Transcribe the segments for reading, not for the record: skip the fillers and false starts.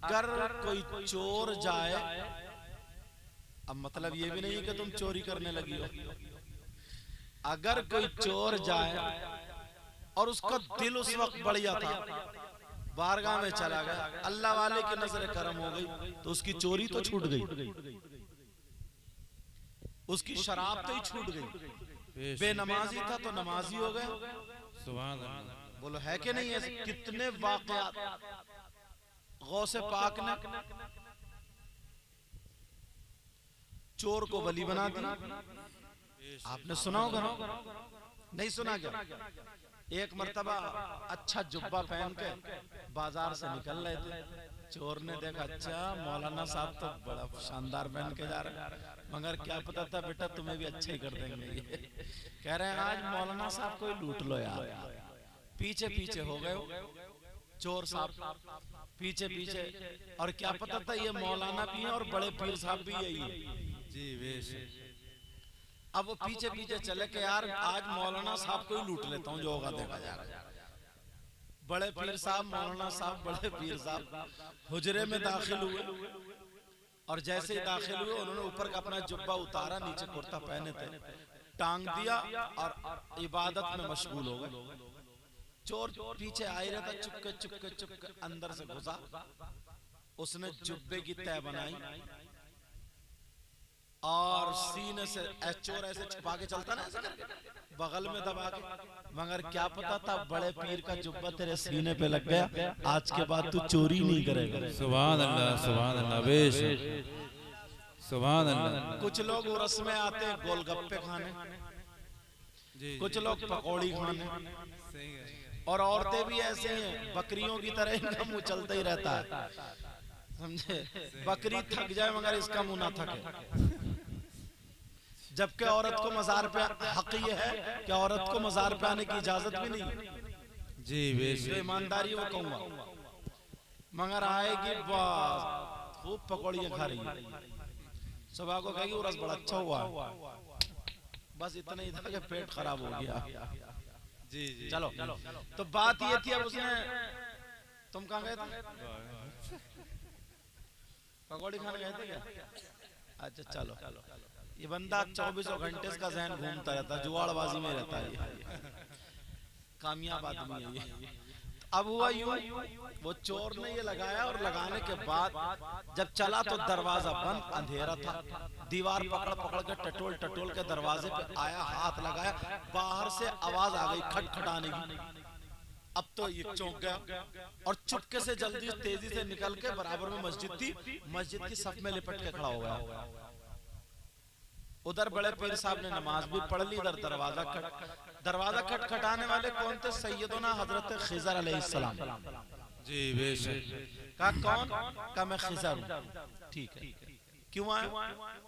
अगर कोई चोर जाए, अब मतलब ये भी नहीं है कि तुम चोरी करने लगी हो, अगर कोई चोर जाए और उसका दिल उस वक्त बढ़िया था, बारगाह में चला गया, अल्लाह वाले की नजर करम हो गई, तो उसकी चोरी तो छूट गई, उसकी शराब तो ही छूट गई। बेनमाजी था तो नमाजी हो गया। सुभान अल्लाह। बोलो है कि नहीं? ऐसे कितने वाक़यात गौसे पाक ने चोर को बली बना दिया। आपने सुना होगा, नहीं सुना क्या? एक मर्तबा अच्छा जुब्बा पहन के बाजार से निकल रहे थे, चोर ने देखा अच्छा मौलाना साहब तो बड़ा शानदार पहन के जा रहे हैं, मगर क्या पता था बेटा तुम्हें भी अच्छा ही कर देंगे ये। कह रहे हैं आज मौलाना साहब को ही लूट लो यार। पीछे पीछे हो गए चोर साहब, पीछे पीछे, और क्या पता था ये मौलाना भी है और बड़े पीर साहब भी यही है जी बेश। अब वो पीछे पीछे चले के यार आज मौलाना साहब को ही लूट लेता हूँ, जो होगा देखा जाएगा। बड़े पीर साहब, मौलाना साहब, बड़े पीर साहब हुजरे में दाखिल हुए, और जैसे ही दाखिल हुए उन्होंने ऊपर का अपना जुब्बा उतारा, नीचे कुर्ता पहने थे, टांग दिया और इबादत में मशगूल हो गए। चोर पीछे आ ही रहता, चुपके चुपके चुपके अंदर से घुसा, उसने जुब्बे की तह बनाई और सीने से चोर ऐसे छुपा के चलता ना, ऐसे करके बगल में दबा के, मगर क्या पता था बड़े पीर का जुब्बा तेरे सीने पे लग गया, आज के बाद तू चोरी नहीं करेगा। सुभान अल्लाह, सुभान अल्लाह, बेश सुभान अल्लाह। कुछ लोग उर्स में आते हैं गोलगप्पे खाने, कुछ लोग पकौड़ी खाने, और औरतें भी ऐसे हैं बकरियों की तरह इनका मुंह चलता ही रहता है, समझे? बकरी थक जाए मगर इसका मुंह ना थके। जबकि औरत को मजार पे हक ये है कि औरत को मजार पे आने की इजाजत भी नहीं जी बेश। जो ईमानदारी वो कहूंगा, मगर आएगी बस खूब पकौड़ियाँ खा रही है, सुबह को कहेगी उर्स बड़ा अच्छा हुआ, बस इतना ही था कि पेट खराब हो गया। जी जी चलो तो बात ये थी, अब उसने, तुम कहाँ गए थे? पकौड़ी खाने गए थे क्या? अच्छा चलो, ये बंदा 24 घंटे इसका जहन घूमता रहता है, जुआड़बाजी में रहता है, कामयाब आदमी है ये। अब हुआ यूं, वो चोर ने ये लगाया और लगाने के बाद जब चला तो दरवाजा बंद, अंधेरा था, दीवार पकड़ पकड़ के टटोल टटोल के दरवाजे पे आया, हाथ लगाया, बाहर से आवाज आ गई खटखटाने की। अब तो ये चौंक गया और चुपके से जल्दी तेजी से निकल के, बराबर में मस्जिद थी, मस्जिद की सफ में लिपट के खड़ा हो गया। उधर बड़े पीर साहब ने नमाज भी पढ़ ली, इधर दरवाजा खटखटाने वाले कौन थे? सैयदना हजरत खिजर अलैहिस्सलाम। जी बेश। कहा कौन? कहा मैं खिजर हूं। ठीक है, क्यों आए?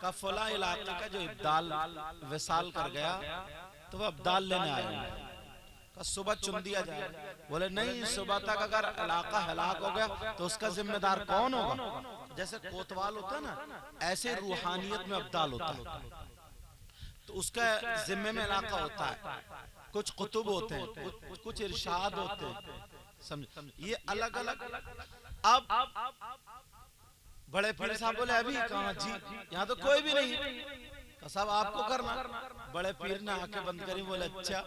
कहा फला इलाके का जो इब्दाल विसाल कर गया तो वह अब्दाल लेने आया। कहा सुबह चुन दिया जाए। बोले नहीं, सुबह तक अगर इलाका हलाक हो गया तो उसका जिम्मेदार कौन होगा? जैसे कोतवाल होता है ना, ऐसे रूहानियत में अब्दाल होता है, तो उसका जिम्मे में इलाका होता है, कुछ कुतुब होते हैं, कुछ इरशाद होते हैं, समझ, ये अलग अलग। अब बड़े पीर साहब बोले अभी कहाँ जी, यहाँ तो कोई भी नहीं। साहब आपको करना। बड़े पीर ने आंखें बंद करी, बोले अच्छा,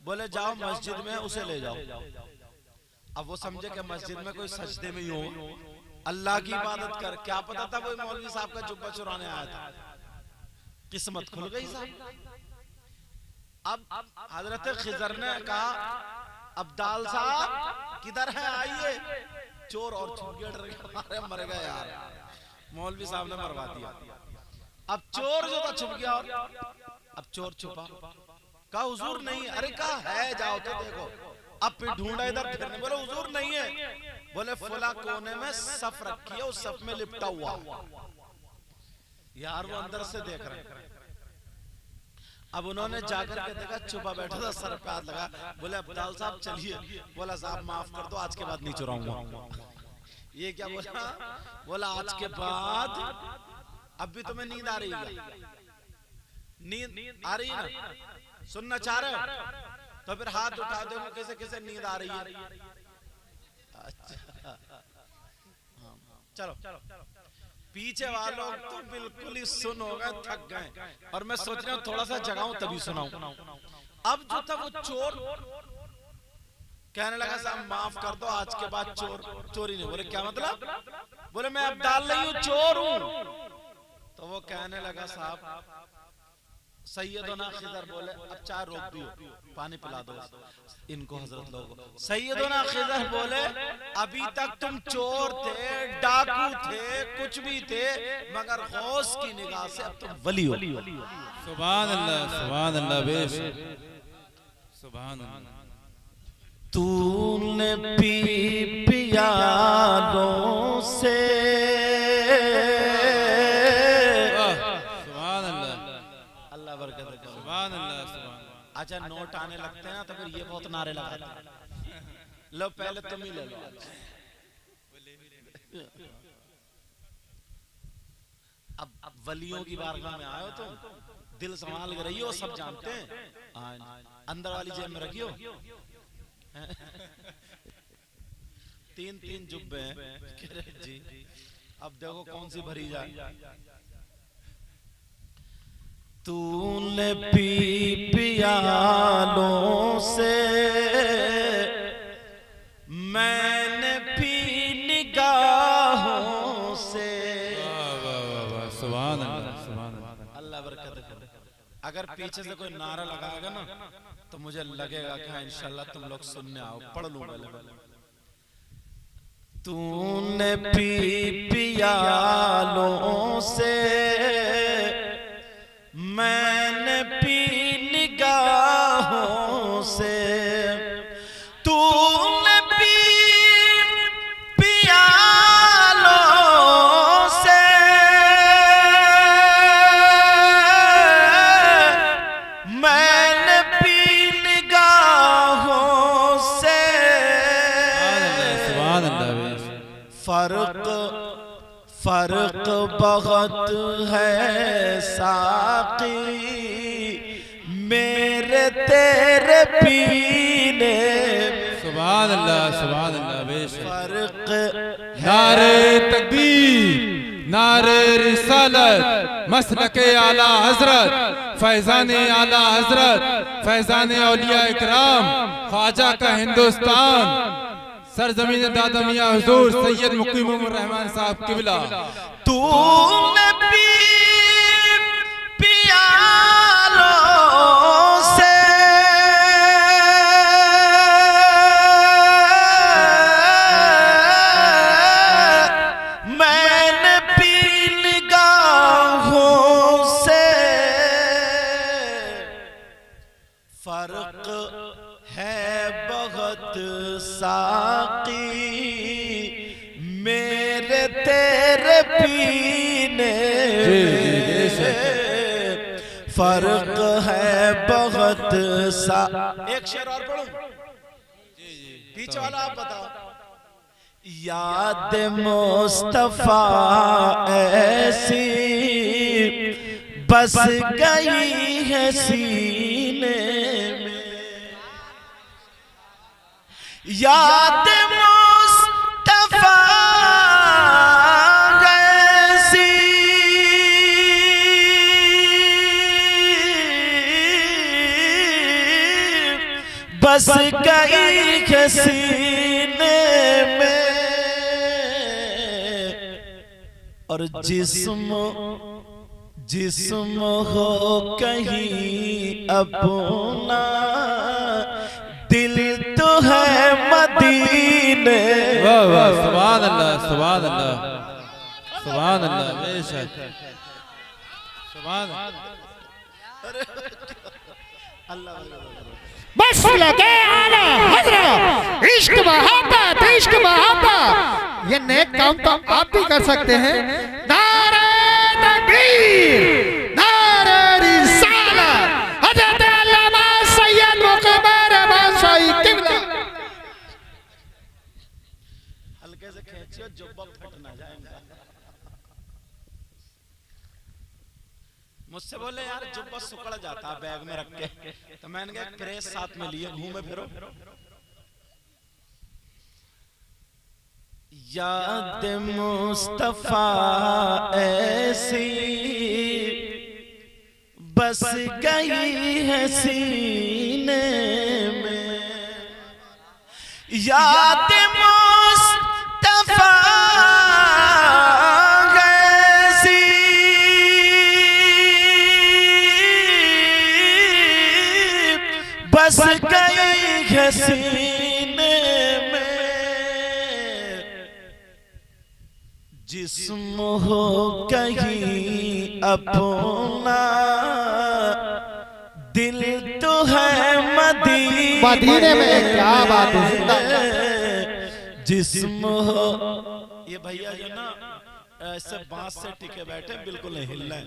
बोले जाओ मस्जिद में उसे ले जाओ। अब वो समझे कि मस्जिद में कोई सजदे में ही हो, अल्लाह की इबादत कर, क्या पता था वो मौलवी साहब का जुब्बा चुराने आया था, किस्मत खुल गई साहब। अब हजरत खिजर ने कहा अब्दाल साहब किधर है, आइए। चोर और छुप मर गए यार, मौलवी साहब ने मरवा दिया। अब चोर जो था छुप गया, अब चोर छुपा, कहा हुजूर नहीं। अरे कहा है, जाओ तो देखो। अब फिर ढूंढा इधर फिरने, बोले हुजूर नहीं है। बोले फला कोने में सफ रखी है, उस सफ में लिपटा हुआ। यार वो अंदर से देख रहे हैं। अब उन्होंने जाकर के देखा छुपा बैठा था, सर पे हाथ लगा। बोले अब्दाल साहब चलिए। बोला साहब माफ कर दो, आज के बाद नहीं चुराऊंगा। ये क्या बोला? बोला आज के बाद, अब भी तुम्हें नींद आ रही है? नींद आ रही है ना? सुनना चाह रहे हो तो फिर हाथ उठा दो, किसे किसे नींद आ रही है। अच्छा चलो पीछे वालों तो बिल्कुल ही सुन हो गए, थक गए, और मैं सोच रहा हूँ थोड़ा सा जगाऊं तभी सुनाऊं। अब जो था वो चोर कहने लगा साहब माफ कर दो, आज के बाद चोरी नहीं। बोले क्या मतलब? बोले मैं अब दाल नहीं हूं, चोर हूं। तो वो कहने लगा साहब सैयदोना खिजर बोले अब चाय रोक दियो, पानी पिला दो इनको हजरत लोगों। सैयदोना खिजर बोले अभी तक तुम चोर थे, डाकू थे, कुछ भी थे, मगर गौस की निगाह से अब तुम वली हो। सुभान अल्लाह, सुभान अल्लाह, बेशक सुभान अल्लाह। तूने पी पियालों से अच्छा नोट आने लगते हैं ना तो फिर ये बहुत नारे लगाते हैं। लो पहले तुम ही ले लो। अब वलियों की बारगाह में आए हो तुम, दिल संभाल के रहियो, सब जानते हैं। अंदर वाली जेब में रखियो। 3-3 जुब्बे हैं जी। अब देखो कौन सी भरी जाए। तूने पी पियालों से, मैंने पी निगाहों से। सुभान अल्लाह, सुभान अल्लाह, अल्लाह बरकत करे। अगर पीछे से कोई नारा लगाएगा ना तो मुझे लगेगा कि हाँ इंशाल्लाह तुम लोग सुनने आओ। पढ़ लूं पहले। तूने पी पियालों से, मैंने पी निगाहों से। तूने पी पियालों से, मैंने पी निगाहों से। फर्क फर्क बहुत है साकी मेरे तेरे पीने। सुभान अल्लाह, सुभान अल्लाह, बेशक फर्क नारे तकबीर, नारे रिसालत, मसलके आला हजरत, फैजाने आला हजरत, फैजाने औलिया इकराम, ख्वाजा का हिंदुस्तान, सरजमीन दादा मियां हुजूर सैयद मुकीमुर रहमान साहब किबला। तूने पी पियालों से, मैंने पी निगाहों से। फर्क है बहुत साकी मेरे तेरे पीने में। फर्क है बहुत सा। एक शेर और पढ़ूं? पीछे वाला आप बताओ। याद मुस्तफा ऐसी बस गई है सीने में। याद मुस्तफा ऐसी बस गई है सीने में। और जिस्म जिस्म हो कहीं अपना, दिल तो है मदीने। वाह वाह, सुभान अल्लाह, सुभान अल्लाह, सुभान अल्लाह, बेशक सुभान अल्लाह। बस लगे आला हजरत, इश्क मोहब्बत, इश्क मोहब्बत। ये नेक काम तो आप भी कर सकते हैं। नारे तकबीर, नारे रिसालत, हजरत अल्लामा सैयद मुकम्मल रहमान साहब किबला। हल्के से खींचियो जुब्बा फट ना जाए। मुझसे बोले यार जुब्बा सुकड़ जाता बैग में रख के, तो मैंने कहा प्रेस साथ में लिए घूमे फिरो। याद मुस्तफा ऐसी बस गई है सीने में, याद मुस्तफा ऐसी बस गई है सीने में, जिस्म हो कहीं अपना दिल तो है मदीने में। क्या बात है, जिस्म हो। ये भैया जो ना ऐसे बांस से टिके बैठे बिल्कुल नहीं हिल रहे।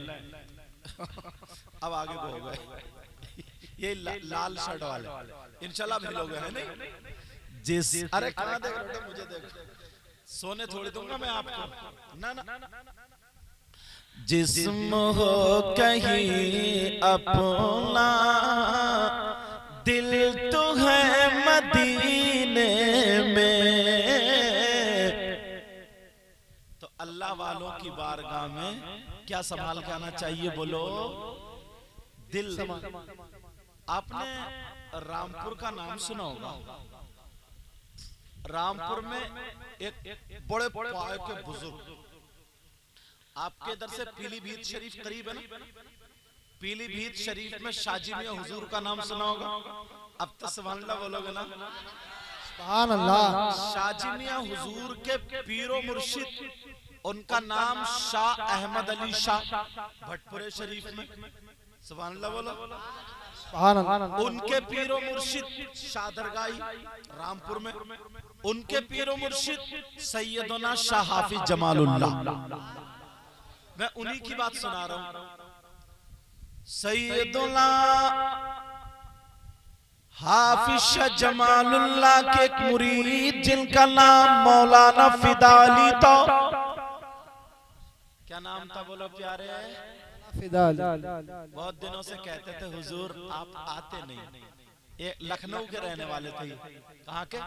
अब आगे को हो गए ये लाल शर्ट वाले, इंशाल्लाह भी लोग हैं नहीं। जिस अरे कहाँ देख रहे हो, मुझे देखो, सोने थोड़ी दूंगा मैं आपको, ना ना। जिस्म हो कहीं अपना दिल तो है मदीने में, तो अल्लाह वालों की बारगाह में क्या संभाल के आना चाहिए बोलो, दिल। आपने रामपुर का नाम सुना होगा। रामपुर में एक बड़े पाए के बुजुर्ग, आपके इधर से पीलीभीत शरीफ करीब है ना, पीलीभीत शरीफ में शाजी मियां हुजूर का नाम सुना होगा। अब तो सुभान अल्लाह बोलोगे ना, सुभान अल्लाह। शाजी मियां हुजूर के पीरो मुर्शिद, उनका नाम शाह अहमद अली शाह भटपुरे शरीफ में, सुभान अल्लाह बोलो। उनके पीरो मुर्शिद शाह दरगाही रामपुर में, उनके पीरो मुर्शिद सैयदना शाह हाफिज जमालुल्लाह। मैं उन्हीं की बात सुना रहा हूं। सैयदना हाफिज शाह जमालुल्लाह के एक मुरीद जिनका नाम मौलाना फिदा अली था। क्या नाम था बोलो प्यारे? बहुत दिनों से कहते थे हुजूर आप आते नहीं, ये लखनऊ के रहने वाले थे। कहाँ के?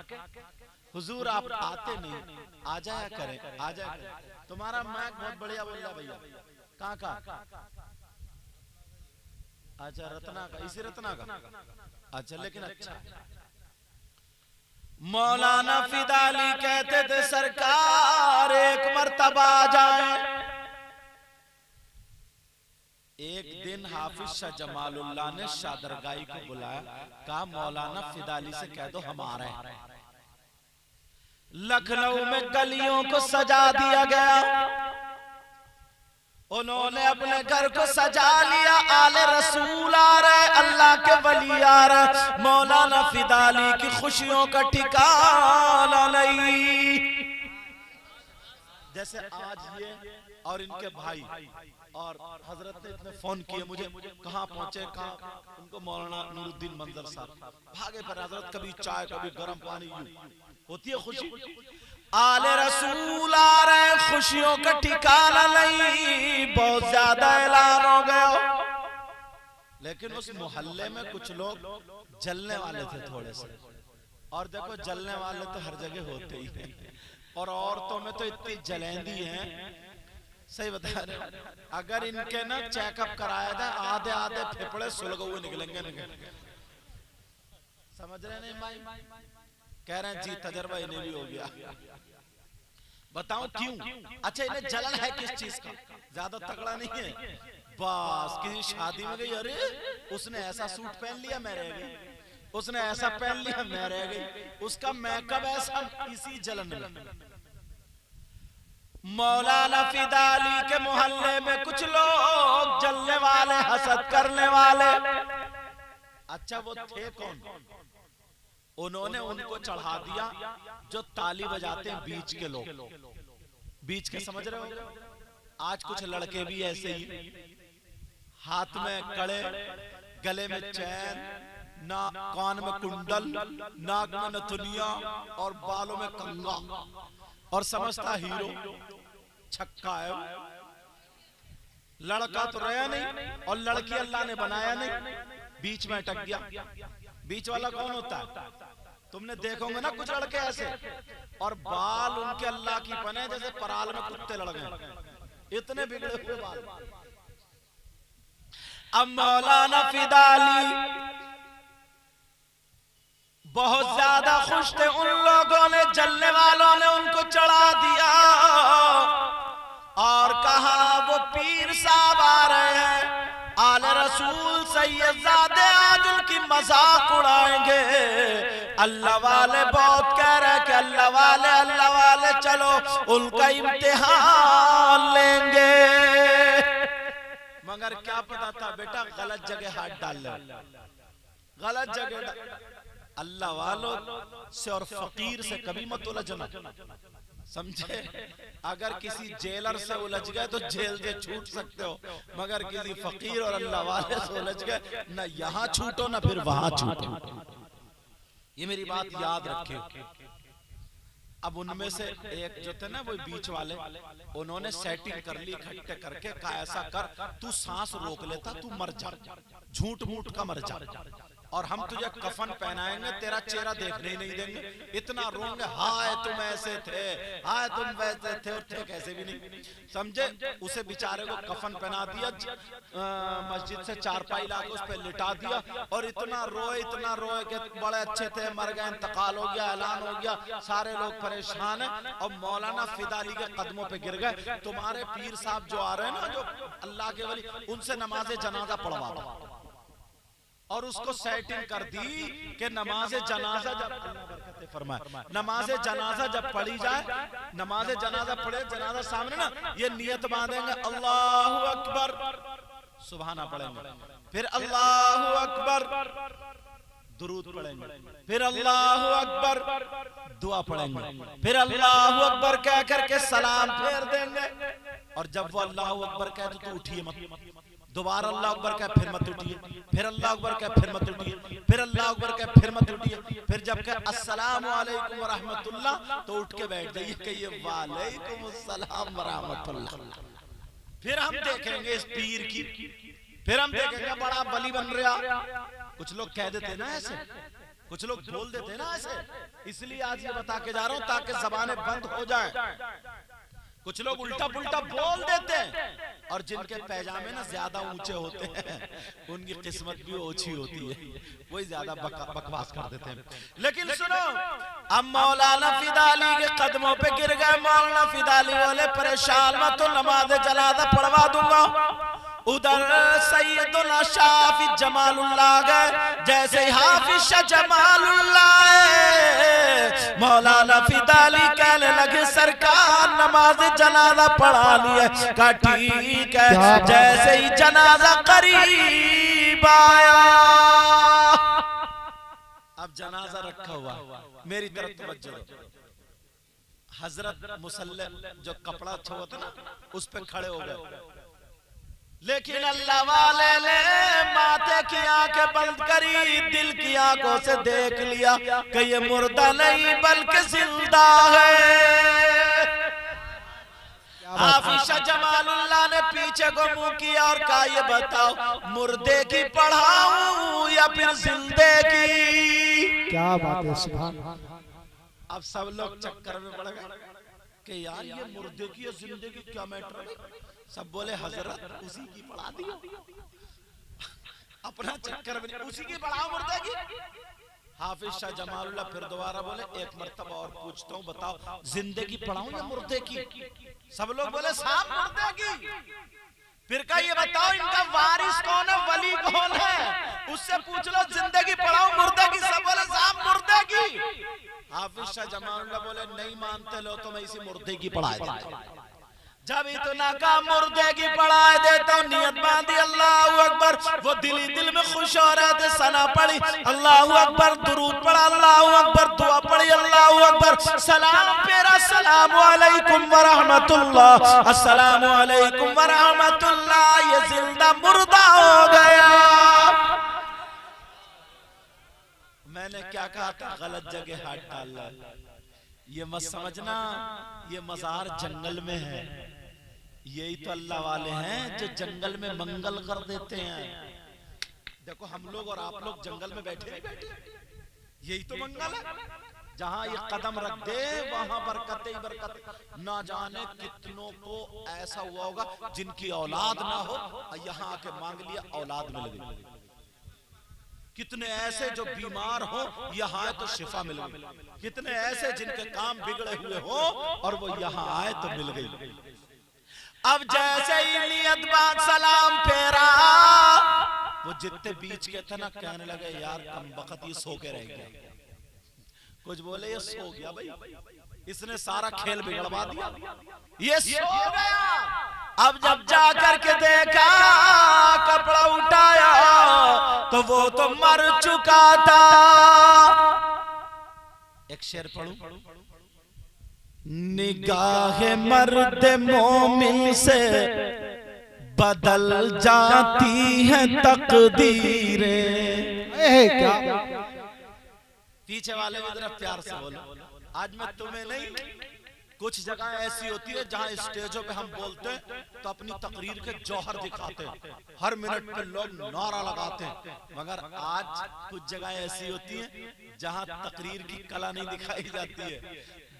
हुजूर आप आते नहीं, आ जाया करें, आ जाया करें। तुम्हारा माइक बहुत बढ़िया बोल रहा भैया। कहाँ का? अच्छा रत्ना का, इसी रत्ना का। अच्छा लेकिन अच्छा, मौलाना फिदा अली कहते थे सरकार एक मर्तबा आ जाए। एक दिन हाफिज शाह जमालुल्लाह ने शाह दरगाही को बुलाया, कहा मौलाना फिदा अली से कह दो हम आ रहे हैं। लखनऊ में गलियों को सजा दिया गया, उन्होंने अपने घर को सजा लिया। आले रसूल आ रहे, अल्लाह के वली आ रहे, मौलाना फिदा अली की खुशियों का ठिकाना नहीं। जैसे आज ये और इनके भाई और हजरत ने इतने फोन किए मुझे, कहाँ पहुंचे, कहाँ? उनको मौलाना नूरुद्दीन मंजर साहब भागे पर हजरत, कभी चाय कभी गर्म पानी, होती है खुशी। आले रसूल आ रहे, खुशियों का ठिकाना नहीं, बहुत ज्यादा ऐलान हो गया। लेकिन उस मोहल्ले में कुछ लोग जलने वाले थे थोड़े से, और देखो जलने वाले तो हर जगह होते ही हैं, और औरतों में तो इतनी जलेंदी हैं, सही बता रहे। अगर इनके ना चेकअप कराया था, आधे आधे फेफड़े सुलग हुए निकलेंगे। समझ रहे नहीं भाई? कह रहे हैं जी तजर्बा इन्हें भी हो गया। बताओ क्यों? अच्छा इन्हें जलन है किस चीज का? ज्यादा तगड़ा नहीं है, बस किसी शादी में गई, अरे उसने ऐसा सूट पहन लिया मैं रह गई, उसने ऐसा पहन लिया मैं रह गई, उसका मेकअप ऐसा, इसी जलन में। मौलाना फिदा अली के मोहल्ले में कुछ लोग जलने वाले, हसद करने वाले। अच्छा वो थे कौन? उन्होंने उनको चढ़ा दिया जो ताली बजाते हैं बीच के लोग, बीच के, समझ रहे हो? आज कुछ लड़के भी ऐसे ही, हाथ में कड़े, गले में चैन, ना कान में कुंडल, नाक में नथुनिया और बालों में कंगा, और समझता हीरो छक्का है। लड़का तो रहा नहीं और लड़की अल्लाह ने बनाया नहीं, बीच में अटक गया। बीच वाला कौन होता है? तुमने देखोगे ना कुछ लड़के ऐसे, और बाल उनके अल्लाह की पने जैसे पराल में कुत्ते लड़ गए, इतने बिगड़े हुए बाल। अब मौलाना फिदाली बहुत ज्यादा खुश थे, उन लोगों ने, जलने वालों ने उनको चढ़ा दिया और कहा वो पीर साहब आ रहे हैं, आले रसूल सैयदजादे आज उनकी मजाक उड़ाएंगे। अल्लाह वाले बहुत कह रहे हैं कि अल्लाह वाले चलो उनका इम्तिहान लेंगे। मगर क्या पता था बेटा, गलत जगह हाथ डाल ले, गलत जगह। अल्लाह वालों से और फकीर से कभी मत उलझना, समझे। अगर किसी जेलर से उलझ गए तो जेल से छूट सकते हो, मगर किसी फकीर और अल्लाह वाले से उलझ गए, ना यहाँ छूटो ना फिर वहां छूटो। ये मेरी बात याद रखिए। अब उनमें से एक जो थे ना वो बीच वाले, उन्होंने सेटिंग कर ली इकट्ठे करके, कहा ऐसा कर तू सांस रोक लेता, तू मर जा, झूठ मूठ का मर जा, और हम तुझे कफन पहनाएंगे, तेरा चेहरा देखने ही नहीं देंगे, इतना रोंगे हाय तुम ऐसे थे, हाय तुम वैसे थे, और थे कैसे भी नहीं, समझे। उसे बेचारे को कफन पहना दिया, मस्जिद से चारपाई लाके उस पर लिटा दिया, और इतना रोए कि बड़े अच्छे थे, मर गए, इंतकाल हो गया, ऐलान हो गया, सारे लोग परेशान हैं। और मौलाना फिदाली के कदमों पे गिर गए। तुम्हारे पीर साहब जो आ रहे हैं ना, जो अल्लाह के वली, उनसे नमाज जनाजा पढ़वा दो, और उसको सेटिंग कर दी कि नमाज जनाजा जब फरमाए, नमाज जनाजा जब पढ़ी जाए, नमाज जनाजा पढ़े, जनाजा सामने ना, ये नियत बांधेंगे अल्लाहु अकबर, सुभाना पढ़ेंगे, फिर अल्लाहु अकबर दुरूद पढ़ेंगे, फिर अल्लाहु अकबर दुआ पढ़ेंगे, फिर अल्लाहु अकबर कह करके सलाम फेर देंगे। और जब वो अल्लाहु अकबर कहे तो उठिए मत, दोबारा अल्लाह अकबर कहे फिर मत उठिए, फिर अल्लाह अकबर कहे फिर मत उठिए, फिर अल्लाह अकबर कहे फिर मत उठिए, फिर जब कहे अस्सलामु अलैकुम व रहमतुल्लाह तो उठ के बैठ जाइए, कहिए वालेकुम अस्सलाम व रहमतुल्लाह। फिर हम देखेंगे इस पीर की, फिर हम देखेंगे बड़ा वली बन रहा। कुछ लोग कह देते ना ऐसे, कुछ लोग बोल देते ना ऐसे, इसलिए आज ये बता के जा रहा हूं ताकि जबानें बंद हो जाए। कुछ लोग उल्टा पुल्टा बोल देते हैं, और जिनके पैजामे ना ज्यादा ऊंचे होते हैं उनकी किस्मत भी ओछी होती है, वही ज्यादा बकवास कर देते हैं। लेकिन सुनो, अब मौलाना फिदाली के कदमों पे गिर गए। मौलाना फिदाली बोले परेशान मत, तो नमाज जनाजा पढ़वा दूंगा। उधर सैयदुल्लाह शाफी जमालुल्लाह गए, जैसे हाफिज शाह जमालुल्लाह मौलाना फिदाली कहने लगे सरकार नमाज जनाजा पढ़ा लिया। का ठीक है, जैसे ही जनाजा करीब आया, अब जनाजा रखा हुआ, मेरी तरफ तवज्जो दो। हजरत मुसल्ले जो कपड़ा अच्छा होता ना उस पे खड़े हो गए, लेकिन अल्लाह वाले ने माथे की आंखें बंद करी, दिल की आंखों से देख लिया कि ये मुर्दा नहीं बल्कि जिंदा है। हाफिज शाह जमालुल्लाह ने पीछे को मुंह किया और कहा ये बताओ मुर्दे की पढ़ाऊं या फिर जिंदे की? क्या बात है, सुभान। अब सब लोग चक्कर में पड़ गए कि यार ये मुर्दे की या जिंदे की क्या मैटर है। सब बोले हजरत उसी की पढ़ा दियो, अपना चक्कर में उसी की पढ़ाओ मुर्दे की। हाफिज शाह जमालुल्लाह फिर दोबारा बोले एक मर्तबा और पूछता हूँ, बताओ जिंदगी पढ़ाऊं या मुर्दे की? सब लोग बोले साहब मुर्दे की। फिर कहा ये बताओ इनका वारिस कौन है, वली कौन है, उससे पूछ लो जिंदगी पढ़ाओ मुर्दे की? सब बोले साहब मुर्दे की। हाफिज शाह जमालुल्लाह बोले नहीं मानते लो तो मैं इसी मुर्दे की पढ़ाई देता हूं। जब इतना का मुर्दे की पढ़ाई देता हूं, नियत बांधी अल्लाहू अकबर, वो दिल ही दिल में खुश हो रहे थे, सना पड़ी अल्लाहू अकबर, दुरूद पढ़ा अल्लाहू अकबर, दुआ पड़ी अल्लाहू अकबर, सलाम पेरा अस्सलामु अलैकुम व रहमतुल्लाह, अस्सलामु अलैकुम व रहमतुल्लाह। ये जिंदा मुर्दा हो गया। मैंने क्या कहा था, गलत जगह हाथ डाल, ये मत समझना ये मजार जंगल में है। यही तो अल्लाह वाले हैं जो जंगल में मंगल कर देते हैं। देखो हम लोग और आप लोग जंगल में बैठे, यही तो मंगल है। जहां ये कदम रख दे वहां बरकत ही बरकत। ना जाने कितनों को ऐसा हुआ होगा जिनकी औलाद ना हो, यहाँ आके मांग लिया औलाद मिल गई। कितने ऐसे जो बीमार हो यहाँ आए तो शिफा मिल गई। कितने ऐसे जिनके काम बिगड़े हुए हो और वो यहाँ आए तो मिल गई। अब जैसे ही नियत बात सलाम फेरा, वो जितने बीच के थे ना कहने लगे यार कम वक्त ये सो के रह गया। कुछ बोले ये सो गया भाई, इसने सारा खेल बिगड़वा दिया, ये सो गया। अब जब जाकर के देखा कपड़ा उठाया तो वो तो मर चुका था। एक शेर पढ़ूं, निगाह मर्द मोमिन से बदल जाती है तकदीरें। क्या पीछे वाले की तरफ प्यार से बोलो। आज मैं तुम्हें नहीं, कुछ जगह ऐसी होती है जहां स्टेजों पे हम बोलते हैं तो अपनी तकरीर के जौहर दिखाते हैं, हर मिनट पे लोग नारा लगाते हैं। मगर आज कुछ जगह ऐसी होती है जहां तकरीर की कला नहीं दिखाई जाती है,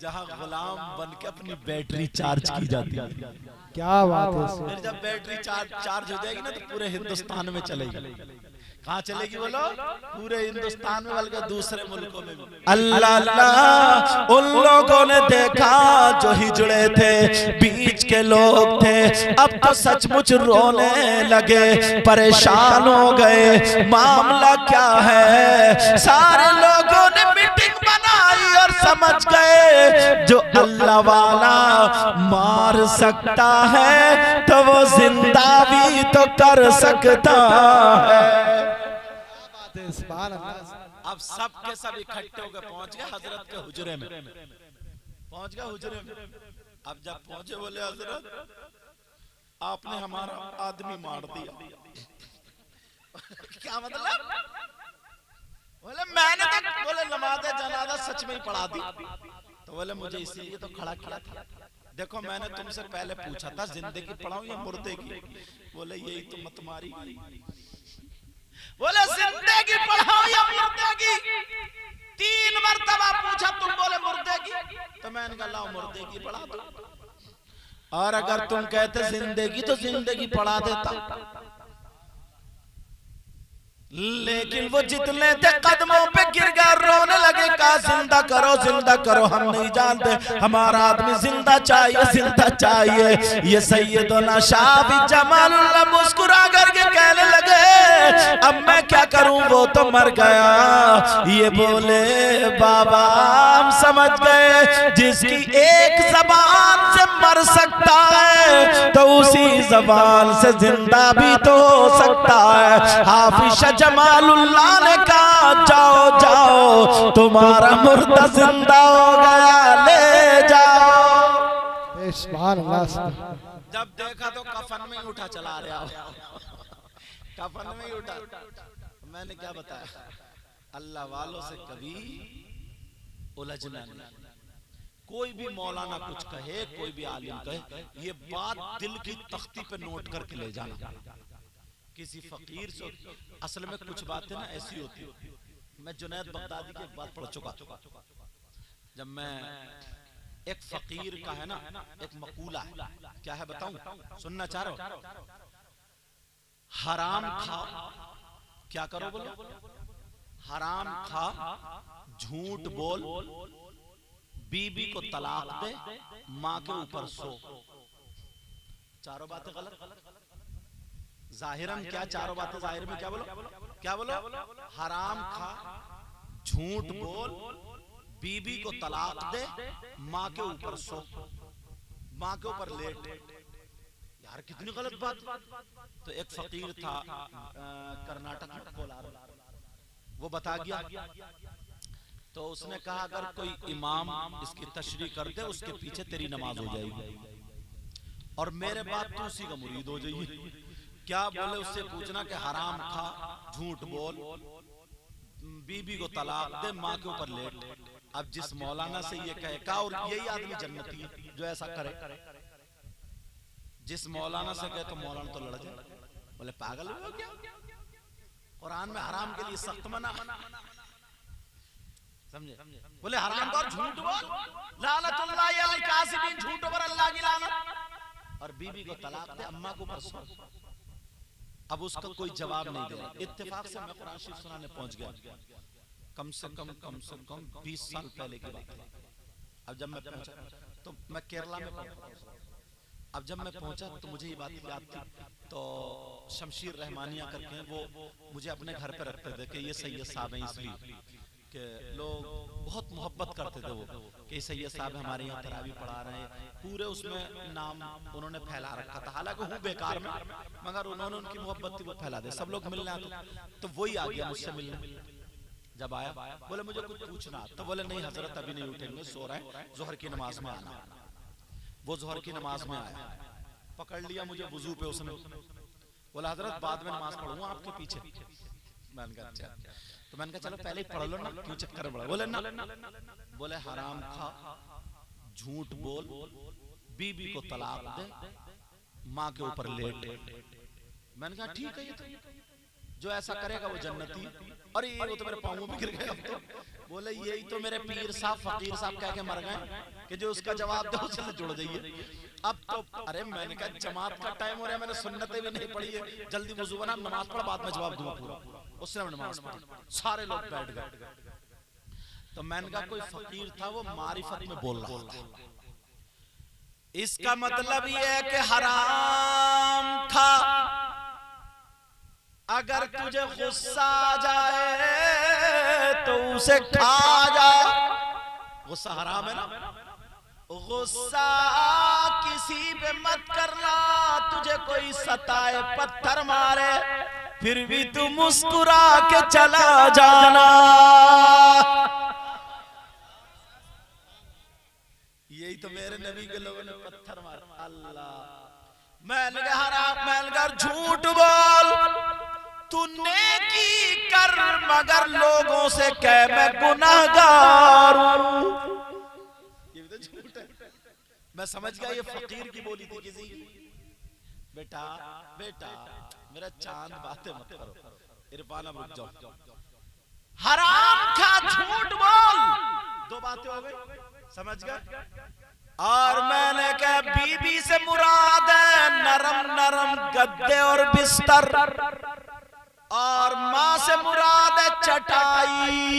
जहां गुलाम बन के अपनी बैटरी चार्ज की जाती है। क्या बात है। फिर जब बैटरी चार्ज हो जाएगी ना तो पूरे हिंदुस्तान में चलेगी। कहाँ चलेगी बोलो? पूरे हिंदुस्तान में बल्कि दूसरे मुल्कों में भी। अल्लाह अल्लाह, उन लोगों ने देखा जो हिजड़े थे, बीच के लोग थे, अब तो सचमुच रोने लगे, परेशान हो गए। मामला क्या है? सारे लोगों ने मीटिंग बनाई और समझ गए जो अल्लाह वाला मार सकता है तो वो जिंदा भी तो कर सकता है। अब सब के सब इकट्ठे होकर पहुंच गए हजरत के हुजरे में, पहुंच गए हुजरे में। अब जब पहुंचे बोले हजरत आपने हमारा आदमी मार दिया। क्या मतलब? बोले मैंने तो, बोले नमाज जनाजा सच में ही पढ़ा दी। तो बोले मुझे इसीलिए तो खड़ा किया था। देखो मैंने तुमसे पहले पूछा था जिंदगी पढ़ाऊं या मुर्दे की? बोले यही तो मत मारी। बोले जिंदगी पढ़ाओ या मुर्दे की? 3 मरतबा पूछा, तुम बोले मुर्दे की। तो मैंने कहा लाओ मुर्दे की पढ़ा दो। और अगर तुम कहते जिंदगी तो जिंदगी पढ़ा देता। लेकिन वो जितने थे कदमों पे गिर गए, रोने लगे, कहा जिंदा करो, हम नहीं जानते, हमारा आदमी जिंदा चाहिए, जिंदा चाहिए। ये सैयदना शाह जमालुल्लाह मुस्कुरा करके कहने लगे अब मैं क्या करूं, वो तो मर गया। ये बोले बाबा हम समझ गए, जिसकी एक जबान से मर सकता है तो उसी जबान से जिंदा भी तो हो सकता है। हाफिज जमालुल्लाह ने कहा जाओ जाओ तुम्हारा मुर्दा जिंदा हो गया, ले जाओ। जब देखा तो कफन में ही उठा चला रहा, कफन में ही उठा। मैंने क्या बताया, अल्लाह वालों से कभी उलझना नहीं। कोई भी मौलाना कुछ कहे, कोई भी आलिम कहे, ये बात दिल की तख्ती पे नोट करके ले जाना। किसी फकीर से, असल में कुछ बातें ना ऐसी होती है। मैं जुनैद बगदादी की एक बात पढ़ चुका। जब मैं एक फकीर का है ना एक मकूला है, क्या है बताऊं? सुनना चाह रहे हो? हराम खा, क्या करो बोलो? हराम खा, झूठ बोल, बीबी को तलाक दे, माँ के ऊपर सो। चारों बातें गलत। जाहिरन क्या चारों बातें? जाहिर में क्या बोलो? क्या बोलो? हराम खा, झूठ बोल, बीबी को तलाक दे, माँ के ऊपर सो, माँ के ऊपर लेट। यार कितनी गलत बात। तो एक फकीर था कर्नाटक में, कोलार, वो बता गया। तो उसने कहा अगर कोई इमाम इसकी तशरीह कर दे उसके पीछे तेरी नमाज हो जाएगी और मेरे बाद तू उसी का मुरीद हो जाएगी। क्या बोले? उससे पूछना कि हराम खा, झूठ बोल, बीबी को तलाक दे, माँ के ऊपर लेट। अब जिस मौलाना से ये कहे का, और यही आदमी जन्नती है जो ऐसा करे। जिस मौलाना से कहे तो मौलाना तो लड़ जाए। बोले पागल हो क्या? कुरान में हराम के लिए सख्त मना। समझे? बोले हराम और झूठ बोल, लानतुल्लाहि अलल कासिबीन, झूठों पर अल्लाह की लानत। और बीबी को तलाक दे, अम्मा को परसों। अब उसका कोई जवाब नहीं दे रहा। इत्तेफाक से मैं कुरान शरीफ सुनाने पहुंच गया, कम से कम 20 साल पहले की बात है। अब जब मैं पहुंचा तो मैं केरला में पहुंचा। अब जब मैं पहुंचा तो मुझे ये बात याद थी, तो शमशीर रहमानिया करके हैं, वो मुझे अपने घर पे रखते थे कि ये सैयद साहब हैं, इसलिए कि लोग बहुत मोहब्बत करते थे वो कि सैयद साहब हमारे यहाँ तरावी पढ़ा रहे हैं। पूरे उसमें नाम उन्होंने फैला रखा था, हालांकि हूँ बेकार में, मगर उन्होंने उनकी मोहब्बत थी वो फैला दे। सब लोग मिलने आते तो वही आ गया मुझसे मिलने। जब आया बोले मुझे कुछ पूछना, तो बोले नहीं हजरत अभी नहीं उठेंगे, सो रहे हैं, जोहर की नमाज में आना। वो जोहर की नमाज में आया, पकड़ लिया मुझे वुजू पे उसने, बोला हजरत बाद में नमाज पढ़ूंगा आपके पीछे। मैंने कहा अच्छा, तो मैंने कहा चलो पहले ही पढ़ लो ना, क्यों चक्कर में? बोले ना, बोले हराम खा, झूठ बोल, बीबी को तलाक दे, माँ के ऊपर लेट। मैंने कहा ठीक है, ये तो जो ऐसा करेगा वो जन्नती। अरे वो तो मेरे पाँव में गिर गए। तो बोले यही तो मेरे पीर साहब फकीर साहब कह के मर गए कि जो उसका जवाब दो उससे जुड़ जाइए। अब तो अरे मैंने कहा जमात का टाइम हो रहा है, मैंने सुन्नतें भी नहीं पढ़ी है, जल्दी वुजू बना, नमाज पढ़, बाद में जवाब दूंगा पूरा। उसने नमाज पढ़ी, सारे लोग बैठ गए। तो मैंने कहा कोई फकीर था, वो मारिफत में बोल रहा था। इसका मतलब ये है कि हराम खा, अगर तुझे गुस्सा आ जाए तो उसे खा जा। गुस्सा हराम है ना, गुस्सा किसी पे मत करना, तुझे कोई सताए पत्थर मारे फिर भी तू मुस्कुरा के चला जाना। यही तो मेरे नबी के लोगों ने पत्थर मारा। अल्लाह, मैंने कहा हराम, मैंने कहा झूठ बोल, तू नेकी कर मगर लोगों से कह मैं गुनाहगार हूं। ये भी तो झूठ है। मैं समझ गया ये फकीर की बोली थी किसी की। बेटा बेटा मेरा चांद बातें मत करो, इरफान अब रुक जाओ। हराम खा, झूठ बोल, दो बातें हो गई, समझ गए? और मैंने कहा बीबी से मुराद है नरम नरम गद्दे और बिस्तर, और माँ से मुराद है चटाई।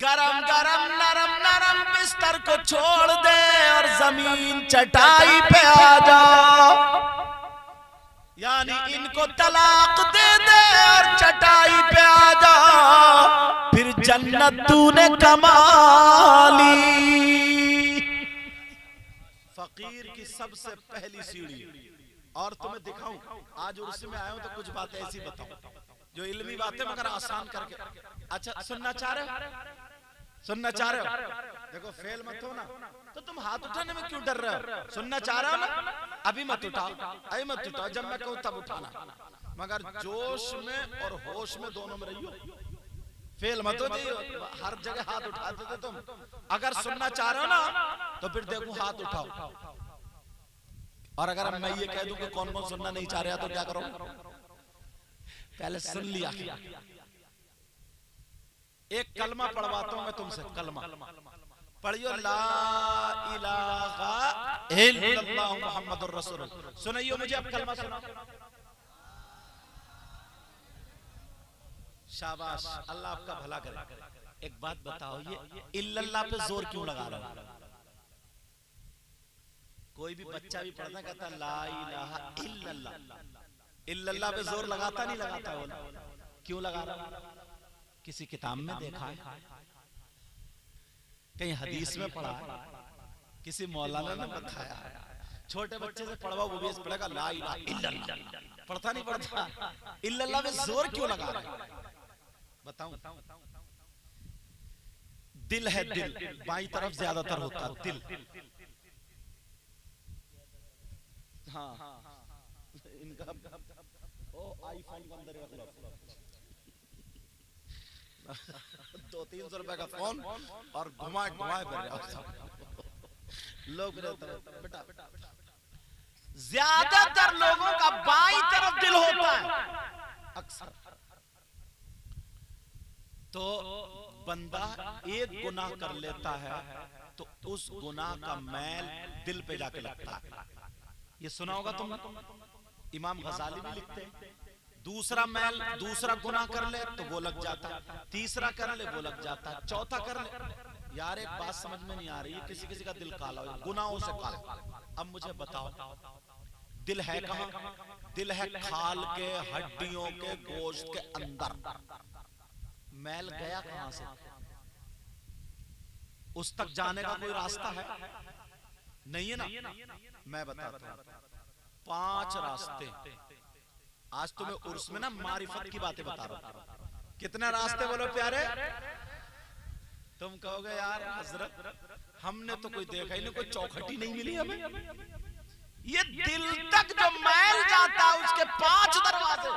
गरम गरम नरम नरम बिस्तर को छोड़ दे और जमीन चटाई पे आ जा। यानी इनको तलाक दे दे और चटाई पे आ जा, फिर जन्नत तूने कमा ली। फकीर की सबसे पहली सीढ़ी। और तुम्हें दिखाऊं, आज उर्स में आया हूं तो कुछ बातें ऐसी बताऊं जो इल्मी बातें मगर आसान करके। अच्छा सुनना चाह रहे हो? सुनना चाह रहे हो? देखो फेल मत हो ना, तो तुम हाथ उठाने में क्यों डर रहे हो? सुनना चाह रहे हो ना, अभी मत उठाओ, अभी मत उठाओ, जब मैं कहूं तब उठाना, मगर जोश में और होश में दोनों में रहियो। फेल मत हो जी, हर जगह हाथ उठाते थे तुम। अगर सुनना चाह रहे हो ना तो फिर देखो हाथ उठाओ, और अगर मैं ये कह दूं कि कौन कौन सुनना नहीं चाह रहा तो क्या करो? पहले सुन लिया। एक कलमा पढ़वाता हूं मैं तुमसे, कलमा पढ़ियो, ला इलाहा इल्लल्लाह मुहम्मदुर रसूलुल्लाह। सुनाइयो मुझे अब कलमा सुना। शाबाश, अल्लाह आपका भला करे। एक बात बताओ, ये इल्लल्लाह पे जोर क्यों लगा रहा है? कोई भी बच्चा भी पढ़ता कहता ला इलाहा इल्लल्लाह, इल्लल्लाह पे जोर लगाता नहीं लगाता? वो क्यों लगा रहा? किसी किताब में देखा है, कहीं हदीस में पढ़ा है, किसी मौलाना ने बताया? छोटे बच्चे से पढ़वा, वो भी पढ़ेगा ला इलाहा इल्लल्लाह, पढ़ता नहीं पढ़ता? इल्लल्लाह में जोर क्यों लगा रहा है? बताऊं? दिल है, दिल बाईं तरफ ज्यादातर होता है दिल। हाँ इनका ओ आईफोन के अंदर रख लो 200-300 रुपए का फोन और घुमा घुमाए कर लोग बेटा। ज्यादातर लोगों का बाईं तरफ दिल होता है अक्सर। तो बंदा एक गुनाह कर लेता है तो उस गुनाह का मैल दिल पे जाके लगता है। ये सुना होगा तुम, इमाम गजाली भी लिखते हैं, दूसरा मैल, दूसरा गुनाह कर ले तो वो लग जाता, तीसरा कर ले वो लग जाता, चौथा कर ले। यार एक बात समझ में नहीं आ रही है, किसी किसी का दिल काला हो, गुनाहों से काला। अब मुझे बताओ, दिल है कहां? दिल है खाल के, हड्डियों के, गोश्त के अंदर। मैल गया कहां से? उस तक जाने का कोई रास्ता है? नहीं है ना। मैं बताता हूं 5 रास्ते। आज तुम्हें उर्स में ना मारिफत की बातें बता रहा हूं। कितने रास्ते बोलो प्यारे? तुम कहोगे यार हजरत हमने तो कोई देखा ही नहीं, कोई चौखटी नहीं मिली हमें। ये दिल तक जो मैल जाता है उसके 5 दरवाजे।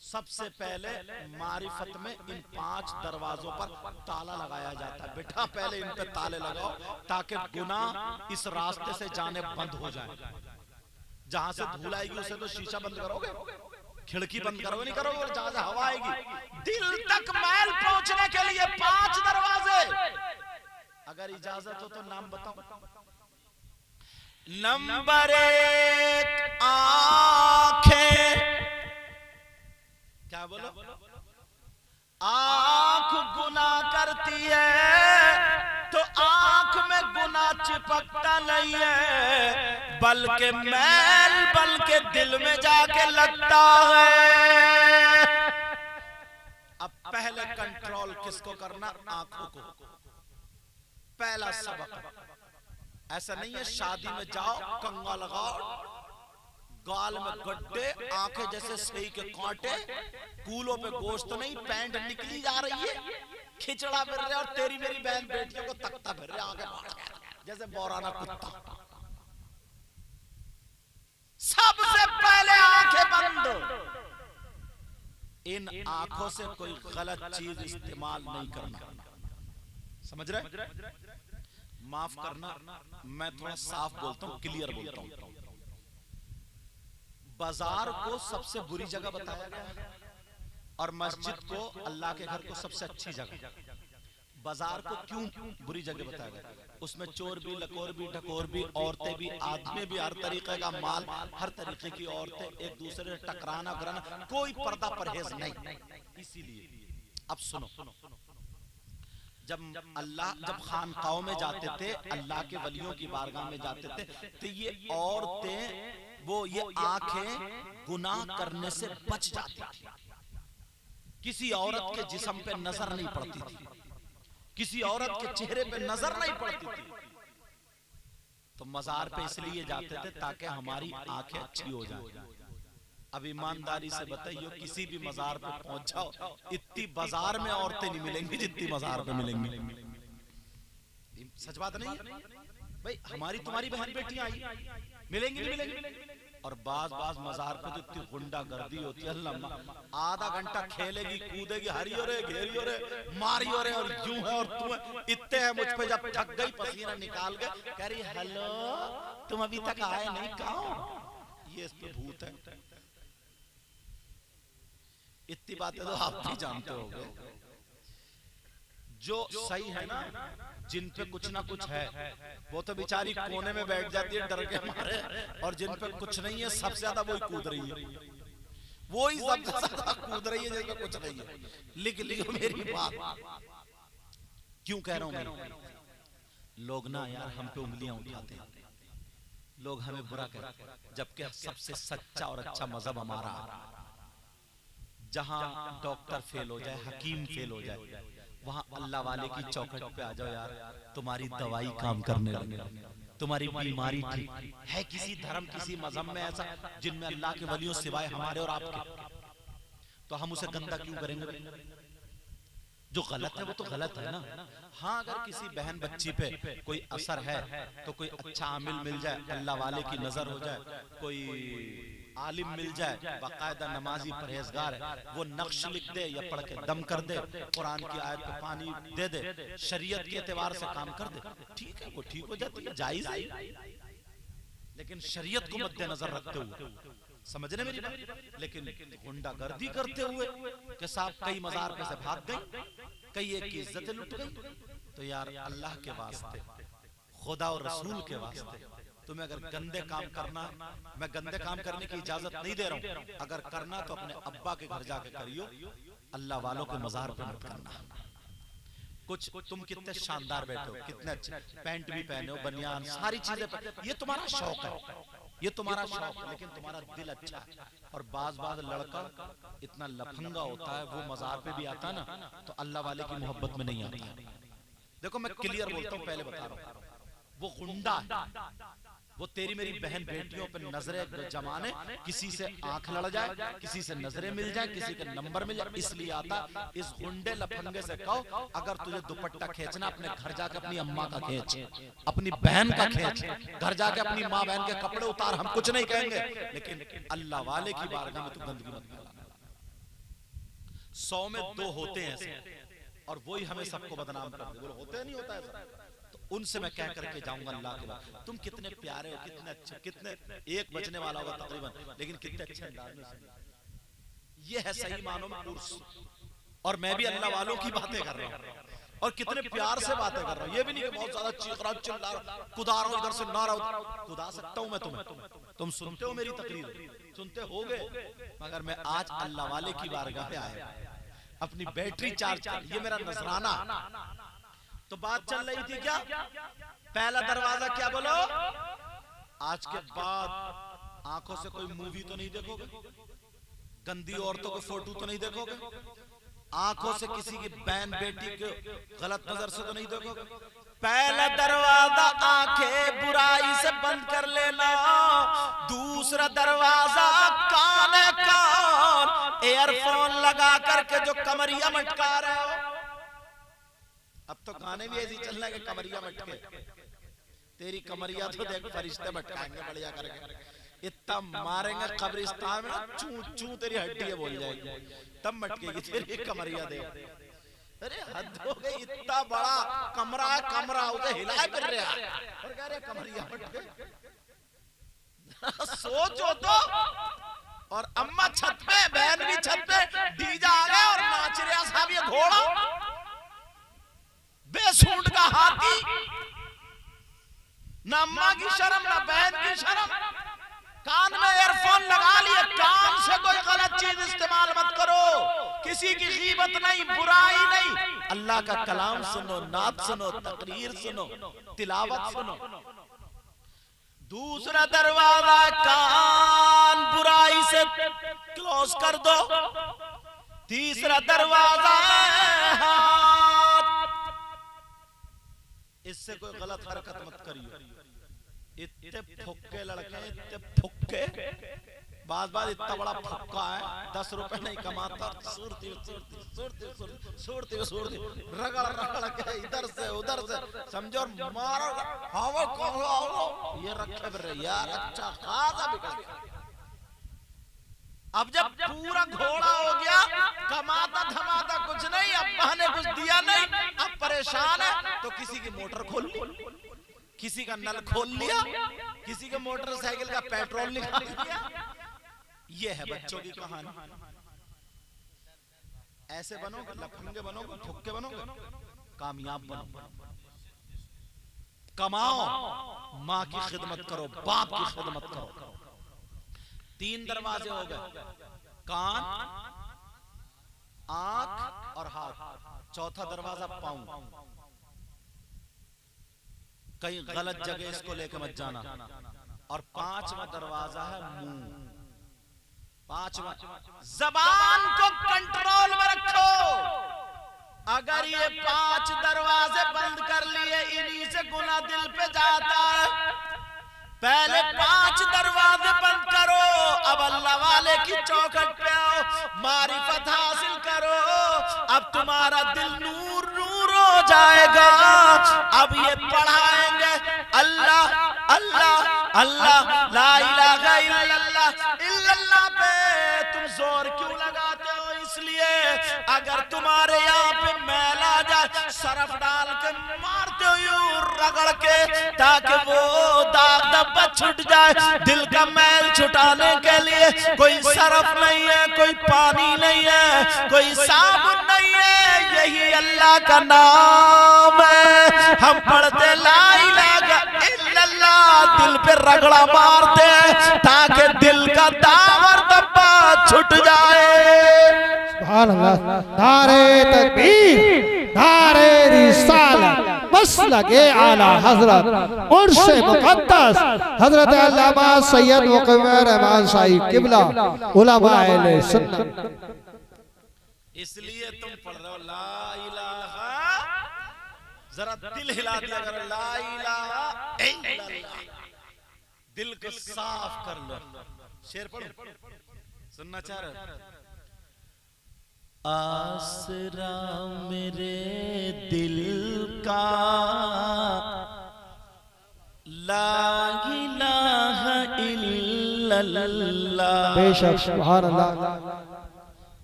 सबसे पहले मारिफत में इन 5 दरवाजों पर ताला लगाया जाता है। बेटा पहले इन पे ताले लगाओ ताकि गुनाह इस रास्ते से जाने बंद हो जाए। जहां से धूल आएगी उसे तो शीशा बंद करोगे, खिड़की बंद करोगे नहीं करोगे, जहां से हवा आएगी। दिल तक मैल पहुंचने के लिए 5 दरवाजे। अगर इजाजत हो तो नाम बताओ। नंबर 1 आंखें। क्या बोलो? आंख गुनाह करती है तो आंख में गुनाह चिपकता नहीं है, बल्कि मैल बल्कि दिल में जाके लगता है। अब पहले कंट्रोल किसको करना? आंखों को। पहला सबक ऐसा नहीं है शादी में जाओ कंगा लगाओ, गाल में गड्ढे, आंखें जैसे सही के कांटे, कूलों पे गोश्त नहीं, पैंट निकली जा रही है, खिचड़ा फिर रहे और तेरी मेरी बहन बेटियों को तकता फिर रहे आगे जैसे बौराना कुत्ता। सबसे पहले आंखें बंद। इन आंखों से कोई गलत चीज इस्तेमाल नहीं करना। समझ रहे? माफ करना, मैं थोड़ा साफ बोलता हूं, क्लियर बोलता हूं। बाजार को सबसे बुरी जगह बताया गया है और मस्जिद को, अल्लाह के घर को सबसे अच्छी जगह। बाजार को क्यों बुरी जगह बताया गया? उसमें चोर भी, लकोर भी, ढकोर भी, औरतें भी, आदमी भी, हर तरीके का माल, हर तरीके की औरतें, एक दूसरे से टकराना कराना, कोई पर्दा परहेज नहीं। इसीलिए अब सुनो, जब खानकाओं में जाते थे, अल्लाह के वलियों की बारगाह में जाते थे, तो ये औरतें, ये आंखें गुनाह करने से बच जाती थी। किसी औरत के जिस्म पे नजर नहीं पड़ती थी, किसी औरत के चेहरे पे नजर नहीं पड़ती थी। तो मजार पे इसलिए जाते थे ताकि हमारी आंखें अच्छी हो जाए। अब ईमानदारी से बताइए, किसी भी मजार पे पहुंच जाओ, इतनी बाजार में औरतें नहीं मिलेंगी जितनी मजार पे मिलेंगी। सच बात नहीं है भाई? हमारी तुम्हारी बहन बेटियां आई, मिलेंगी नहीं मिलेंगी? और बाज मजार पे तो इतनी गुंडागर्दी होती है, अल्लाह आधा घंटा खेलेगी, कूदेगी, हरियो रे, घेरियो रे, मारियो रे, और यूं है और तू है, इतने है मुझ पे। जब थक गई, पसीना निकाल गए, कह रही हेलो तुम अभी तक आए नहीं, कहाँ? ये इस पे भूत है। इतनी बातें तो आप भी जानते होंगे। जो सही है ना, जिन पे कुछ ना कुछ है, वो तो बेचारी कोने में बैठ जाती है डर के मारे, और जिन पे कुछ नहीं है सबसे ज्यादा वही कूद रही है, वही सबसे ज्यादा कूद रही है जिनका कुछ नहीं है। लिख लियो मेरी बात। क्यों कह रहा हूं मैं? लोग ना यार हम पे उंगलियां उठाते हैं, लोग हमें बुरा कहते हैं, जबकि सबसे सच्चा और अच्छा मजहब हमारा। जहां डॉक्टर फेल हो जाए, हकीम फेल हो जाए, वहां अल्लाह वाले की चौखट पे आ जाओ यार, तुम्हारी दवाई काम करने लगे, तुम्हारी बीमारी ठीक है। किसी धर्म, किसी मजहब में ऐसा जिनमें अल्लाह के वलियों सिवाय हमारे और आपके, तो हम उसे गंदा क्यों करेंगे? जो गलत है वो तो गलत है ना। हाँ, अगर किसी बहन बच्ची पे कोई असर है तो कोई अच्छा आमिल मिल जाए, अल्लाह वाले की नजर हो जाए, कोई आलिम मिल जाए, बाकायदा नमाजी परहेजगार है, वो नक्श लिख दे या पढ़ के दम कर दे, कुरान की आयत पे पानी दे दे, शरीयत के एतबार से काम कर दे, ठीक है, वो ठीक हो जाती है, जायज है। लेकिन शरीयत को मद्देनजर रखते हुए समझने मेरी बात? लेकिन गुंडागर्दी करते हुए कि साहब कई मजार में से भाग गई, कई एक की इज्जतें लुट गई। तो यार अल्लाह के वास्ते, खुदा और रसूल के वास्ते, तुम्हें अगर गंदे काम करना, मैं गंदे काम करने की इजाजत नहीं दे रहा हूं, अगर करना तो अपने अब्बा के घर जाके करियो, अल्लाह वालों के मजार पे मत करना। कुछ तुम कितने शानदार बैठे हो, कितने अच्छे पैंट भी पहने हो, बनियान, सारी चीजें, ये तुम्हारा शौक है, ये तुम्हारा शौक है, लेकिन तुम्हारा दिल अच्छा है। और बाज लड़का इतना लफंगा होता है, वो मजार पे भी आता ना तो अल्लाह वाले की मोहब्बत में नहीं आता। देखो मैं क्लियर बोलता हूँ, पहले बता रहा हूँ, वो गुंडा है, वो तेरी मेरी बहन बेटियों पे नजरें जमाने, किसी से आंख लड़ जाए, किसी से नजरें मिल जाए, किसी के नंबर मिल जाए, इसलिए आता। इस गुंडे लफंगे से कहो, अगर तुझे दुपट्टा खींचना, अपने घर जाके अपनी अम्मा का खींच, अपनी बहन का खींच, घर जाके अपनी माँ बहन के कपड़े उतार, हम कुछ नहीं कहेंगे, लेकिन अल्लाह वाले की बारगाह में तू गंदगी मत फैला। 100 में 2 होते हैं ऐसे, और वही हमें सबको बदनाम कर दे। बोलो होते नहीं होता ऐसा? तो उनसे मैं कह करके जाऊंगा अल्लाह के बाद, तुम कितने प्यारे हो, कितने अच्छे, कितने, एक बजने वाला होगा तकरीबन, लेकिन कितने अच्छे अंदाज में। ये है सही मानो में उर्स। और मैं भी अल्लाह वालों की बातें कर रहा हूँ, और कितने प्यार से बातें कर रहा हूँ। ये भी नहीं कि बहुत ज्यादा चीख रहा, चिल्ला रहा, कुदा रहा, इधर से ना रहा। कुदा सकता हूँ मैं तुम्हें, तुम सुनते हो मेरी तकरीर, सुनते होगे, मगर मैं आज अल्लाह वाले की बारगाह पे आया, अपनी बैटरी चार्ज कर। ये मेरा नजराना। तो बात चल रही थी क्या, पहला दरवाजा क्या बोलो, आज के बाद आंखों से कोई मूवी तो नहीं देखोगे, गंदी औरतों की फोटो तो नहीं देखोगे, आंखों से किसी की बहन बेटी के गलत नजर से तो नहीं देखोगे। पहला दरवाजा आंखें बुराई से बंद कर लेना, दूसरा दरवाजा कान है कान, एयरफोन लगा करके जो कमरिया मटका रहे हो। अब तो गाने भी ऐसी चल रहा है कि कमरिया मटके, तेरी कमरिया तो देख फरिश्ते मटकाएंगे बढ़िया करके, इतना मारेंगे कब्रिस्तान में ना, चू चू तेरी हड्डी बोल जाएगी, तब मटकेगी तेरी कमरिया दे। अरे हद हो गई, इतना बड़ा कमरा उसे हिलाए फिर रहा और कह रहे कमरिया मटके। सोचो तो। और अम्मा छत पे, बहन भी छत पे, डीजे आ गए और नाच रहा साहब ये घोड़ा, बेसूंड का हाथी, ना अम्मा की शर्म ना बहन की शर्म। कान में एयरफोन लगा लिए, कान से कोई गलत चीज इस्तेमाल मत करो, किसी की गीबत नहीं, बुराई नहीं, अल्लाह का कलाम सुनो, नात सुनो, तकरीर सुनो, तिलावत सुनो। दूसरा दरवाजा कान बुराई से क्लोज कर दो, तीसरा दरवाजा हाथ, इससे कोई गलत हरकत मत करियो। इतने फुक्के लड़के, इतने फुक्के, बात इतना बड़ा फुक्का है, 10 रुपए नहीं कमाता, सुरती रगड़ के इधर से उधर से समझो और मारो, ये रखे फिर यार, अच्छा खासा बिगड़ गया। अब जब पूरा घोड़ा हो गया, कमाता धमाता कुछ नहीं, अब्बा ने कुछ दिया नहीं, अब परेशान है, तो किसी की मोटर खोल ली, किसी का नल खोल लिया, किसी के मोटरसाइकिल का पेट्रोल निकाल लिया। ये है बच्चों की कहानी। ऐसे बनोगे, लफंगे बनोगे, फुक्के बनोगे, कामयाब बनो। कमाओ, माँ की खिदमत करो, बाप की खिदमत करो। 3 दरवाजे हो गए, कान, आंख और हाथ। चौथा दरवाजा पाँव। कहीं गलत जगह इसको लेके मत जाना। और 5वां दरवाजा है मुंह। 5वां, जबान को कंट्रोल में रखो। अगर ये 5 दरवाजे बंद कर लिए, इन्हीं से गुनाह दिल पे जाता है। पहले 5 दरवाजे बंद करो, अब अल्लाह वाले की चौखट पे आओ, मारिफत हासिल करो, अब तुम्हारा दिल नूर नूर हो जाएगा। अब ये पढ़ाएंगे अल्लाह अल्लाह अल्लाह, ला इलाहा इल्लल्लाह, इल्लल्लाह पे तुम जोर क्यों लगाते हो? इसलिए अगर तुम्हारे यहाँ पे मैल आ जाए, सरफ डाल के मारते हो यूं रगड़ के, ताकि वो दाग धब्बा छूट जाए। दिल का मैल छुटाने के लिए कोई सरफ नहीं है, कोई पानी नहीं है, कोई साबुन नहीं है, यही अल्लाह का नाम है। हम पढ़ते ला इलाहा इल्लल्लाह, दिल पे रगड़ा मारते ताकि दिल का दामन दब्बा छूट जाए। सुभान अल्लाह। नारे तकबीर, नारे रिसालत, मसलके आला हजरत मुर्शिद मुक़द्दस हजरत अल्लामा सैयद मुक़व्विर रहमान साहिब किबला उलमा अहले सुन्नत। इसलिए तुम पढ़ रहे हो ला इलाहा, जरा दिल हिला दिया करो, ला इलाहा इल्लल्लाह, दिल को साफ कर लो। शेर पढ़ो, सुनना चाह रहे हो? आसरा मेरे दिल का ला इलाहा इल्लल्लाह। बेशक सुभान अल्लाह।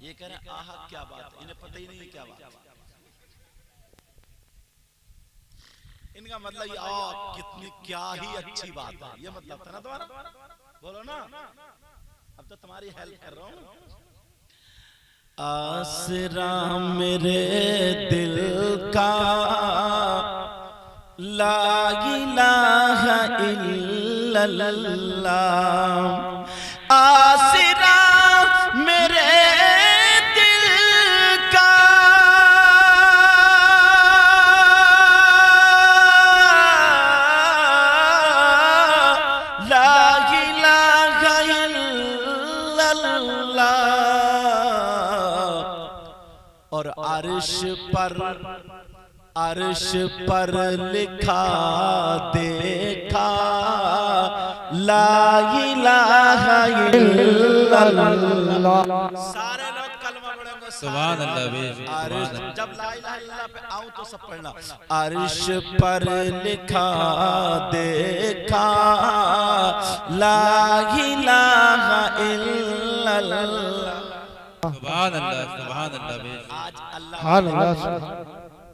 ये कह रहे हैं आहा क्या बात है, इन्हें पता ही नहीं है क्या बात है। इनका मतलब ये कितनी क्या ही अच्छी बात है, ये मतलब था ना तुम्हारा। बोलो ना, अब तो तुम्हारी हेल्प कर रहा हूं। आसरा मेरे दिल का ला इलाहा इल्लल्लाह, आसरा मेरे दिल का ला इलाहा इल्लल्लाह। और अर्श पर लिखा देखा ला इलाहा इल्लल्लाह। सारे लोग कलमा पढ़ेंगे सुभान अल्लाह। अर्श, जब ला इलाहा इल्लल्लाह पे आऊं तो सब पढ़ना। अर्श पर लिखा देखा ला इलाहा इल्लल्लाह। सुभान अल्लाह, सुभान अल्लाह।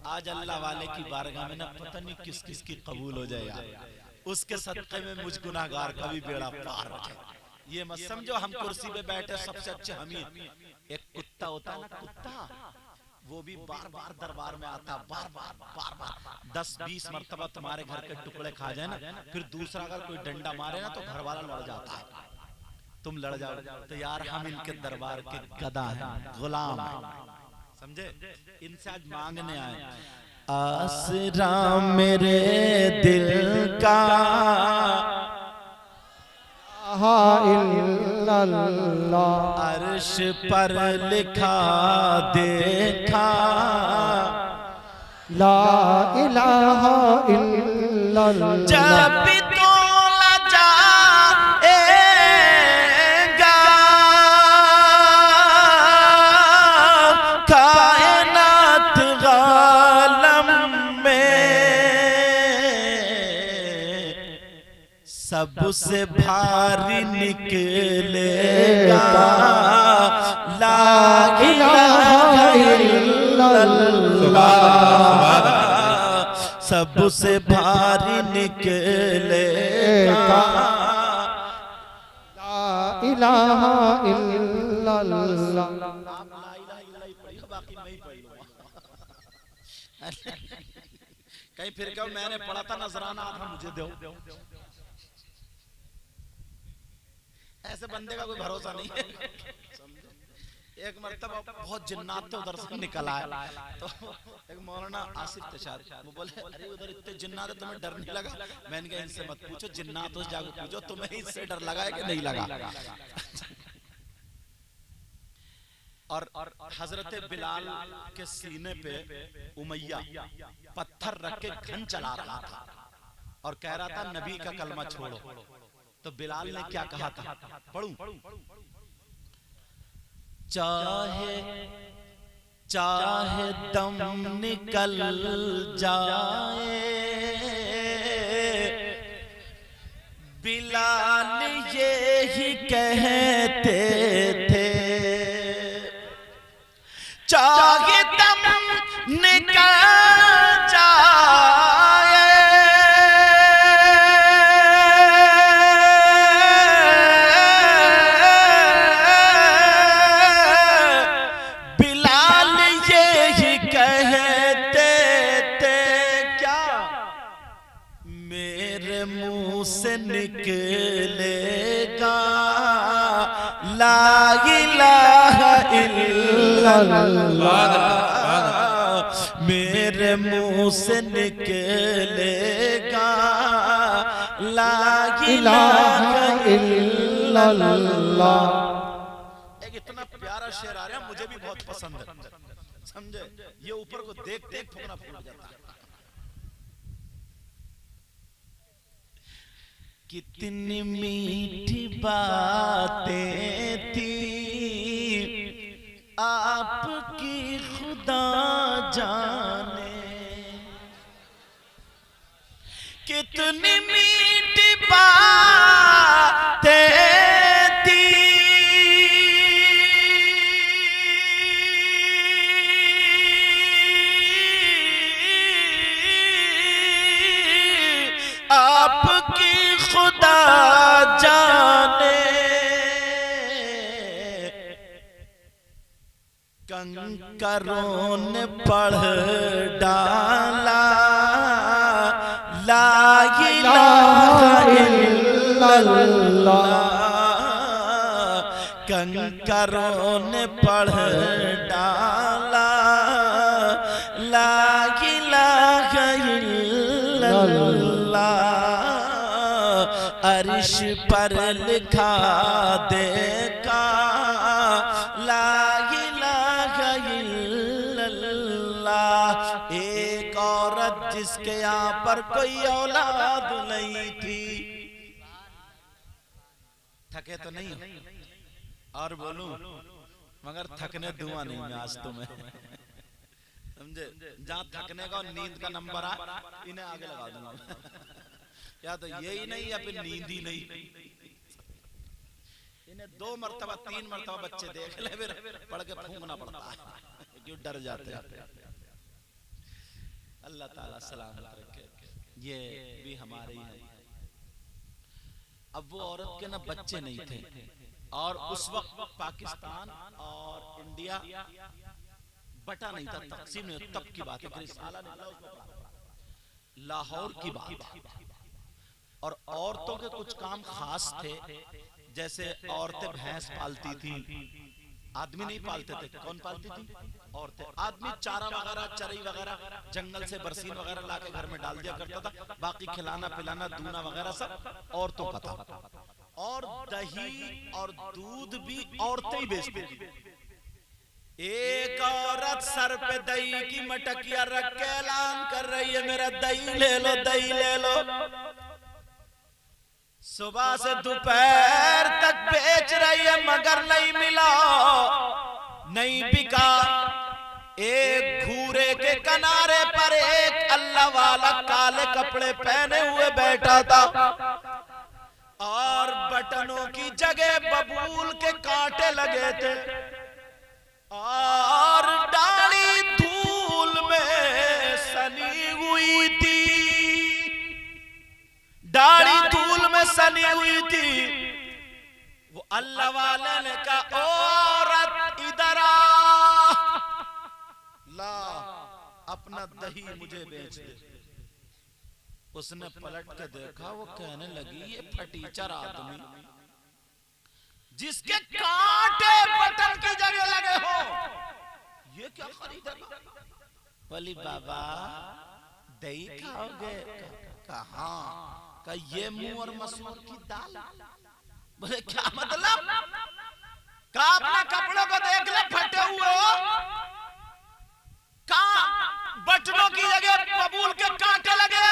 आज अल्लाह वाले की बारगाह में ना पता नहीं किस किस की कबूल हो जाए यार। उसके सदक़े में मुझ गुनाहगार का भी बेड़ा पार हो जाए। ये मत समझो हम कुर्सी पे बैठे सबसे अच्छे हम ही। एक कुत्ता होता है ना, कुत्ता वो भी बार बार दरबार में आता, बार बार 10-20 मरतबा तुम्हारे घर के टुकड़े खा जाए ना, फिर दूसरा अगर कोई डंडा मारे ना तो घर वाला लड़ जाता है, तुम लड़ जाओ। तो यार हम इनके दरबार के गधा हैं, गुलाम हैं, समझे? इनसे आज मांगने आए। आसरा मेरे दिल का अर्श पर लिखा देखा ला इलाहा इल्लल्लाह। जब भी तो लजाएगा कायनात गालम में, सबसे भारी निकलेगा ला इलाहा इल्लल्लाह। सबसे भारी निकलेगा ला इलाहा इल्लल्लाह। बाकी मैं ही पढ़ लूंगा। कहीं फिर कहो मैंने पढ़ा था नजराना आधा मुझे दो, ऐसे बंदे का कोई भरोसा नहीं है। एक मरतबा बहुत जिन्नात थे उधर से निकल आए, तो एक मौलाना आसिफ तशाद वो बोले अरे उधर इतने जिन्नात है तुम्हें डर नहीं लगा? मैंने कहा इनसे मत पूछो, जिन्नात हो जाकर पूछो तुम्हें इससे डर लगा है कि नहीं लगा। और हजरत बिलाल के सीने पे उमैया पत्थर रख के घन चला रहा था और कह रहा था नबी का कलमा छोड़ो। तो बिलाल ने क्या कहा था, पढ़ूं? चाहे दम निकल जाए बिलाल ये ही कहते थे, चाहे दम निकल जाए से निकलेगा ला इलाहा इल्लल्लाह, मेरे मुंह से निकलेगा ला इलाहा इल्लल्लाह। एक इतना प्यारा शेर आ रहा है, मुझे भी बहुत पसंद है, समझे? ये ऊपर को देख देख फूकना फूट जाता है। कितनी मीठी बातें थी आपकी खुदा जाने, कितनी मीठी बातें थी आपकी खुदा जाने, कंकरों ने पढ़ डाला ला इलाहा इल्लल्लाह, कंकरों ने पढ़ डाला ला इलाहा इल्लल्लाह। अर्श पर लिखा देखा ला इलाहा इल्लल्लाह। एक औरत जिसके यहाँ पर कोई औलाद नहीं थी, थके तो नहीं और बोलूं मगर थकने दूंगा नहीं मैं आज तुम्हें, समझे? जहां थकने का और नींद का नंबर आ इन्हें आगे लगा दूंगा या तो यही नहीं या फिर नींद ही नहीं। इन्हें 2 मरतबा 3 मरतबा बच्चे देख ले फिर पढ़ के फूंकना पड़ता है, क्यों डर जाते हैं। अल्लाह ताला सलामत रखे। ये भी हमारे ही है। अब वो औरत के ना बच्चे नहीं थे और उस वक्त पाकिस्तान और इंडिया बटा नहीं था, तकसीम नहीं, तब की बात है, लाहौर की बात। और औरतों के कुछ काम खास थे, जैसे औरतें भैंस पालती थी, आदमी नहीं पालते थे। कौन पालती थी? औरतें। आदमी चारा वगैरह चरई वगैरह जंगल से बरसीन वगैरह लाके घर में डाल दिया करता था, बाकी खिलाना पिलाना दूना वगैरह सब औरतों का था। और दही और दूध भी औरतें ही बेचती थी। एक औरत सर पे दही की मटकिया रख के ऐलान कर रही है मेरा दही ले लो, दही ले लो। सुबह से दोपहर तक बेच रही है मगर नहीं मिला, नहीं बिका। एक घूरे के किनारे पर एक अल्लाह वाला काले कपड़े पहने हुए बैठा था और बटनों की जगह बबूल के कांटे लगे थे और दाढ़ी धूल में सनी हुई थी, दाढ़ी धूल में सनी हुई थी। वो अल्लाह वाले ने कहा औरत इधर आ, ला अपना दही मुझे बेच दे। उसने पलट के देखा, वो कहने लगी ये फटीचर आदमी जिसके कांटे बटन की जगह लगे हो, ये क्या खरीदेगा? बोली बाबा दही खाओगे? कहा ये मुंह और मसूर की दाल। बोले क्या मतलब? कहा अपने कपड़ों को देख ले फटे हुए हो, कहा बटनों की जगह बबूल के कांटे लगे।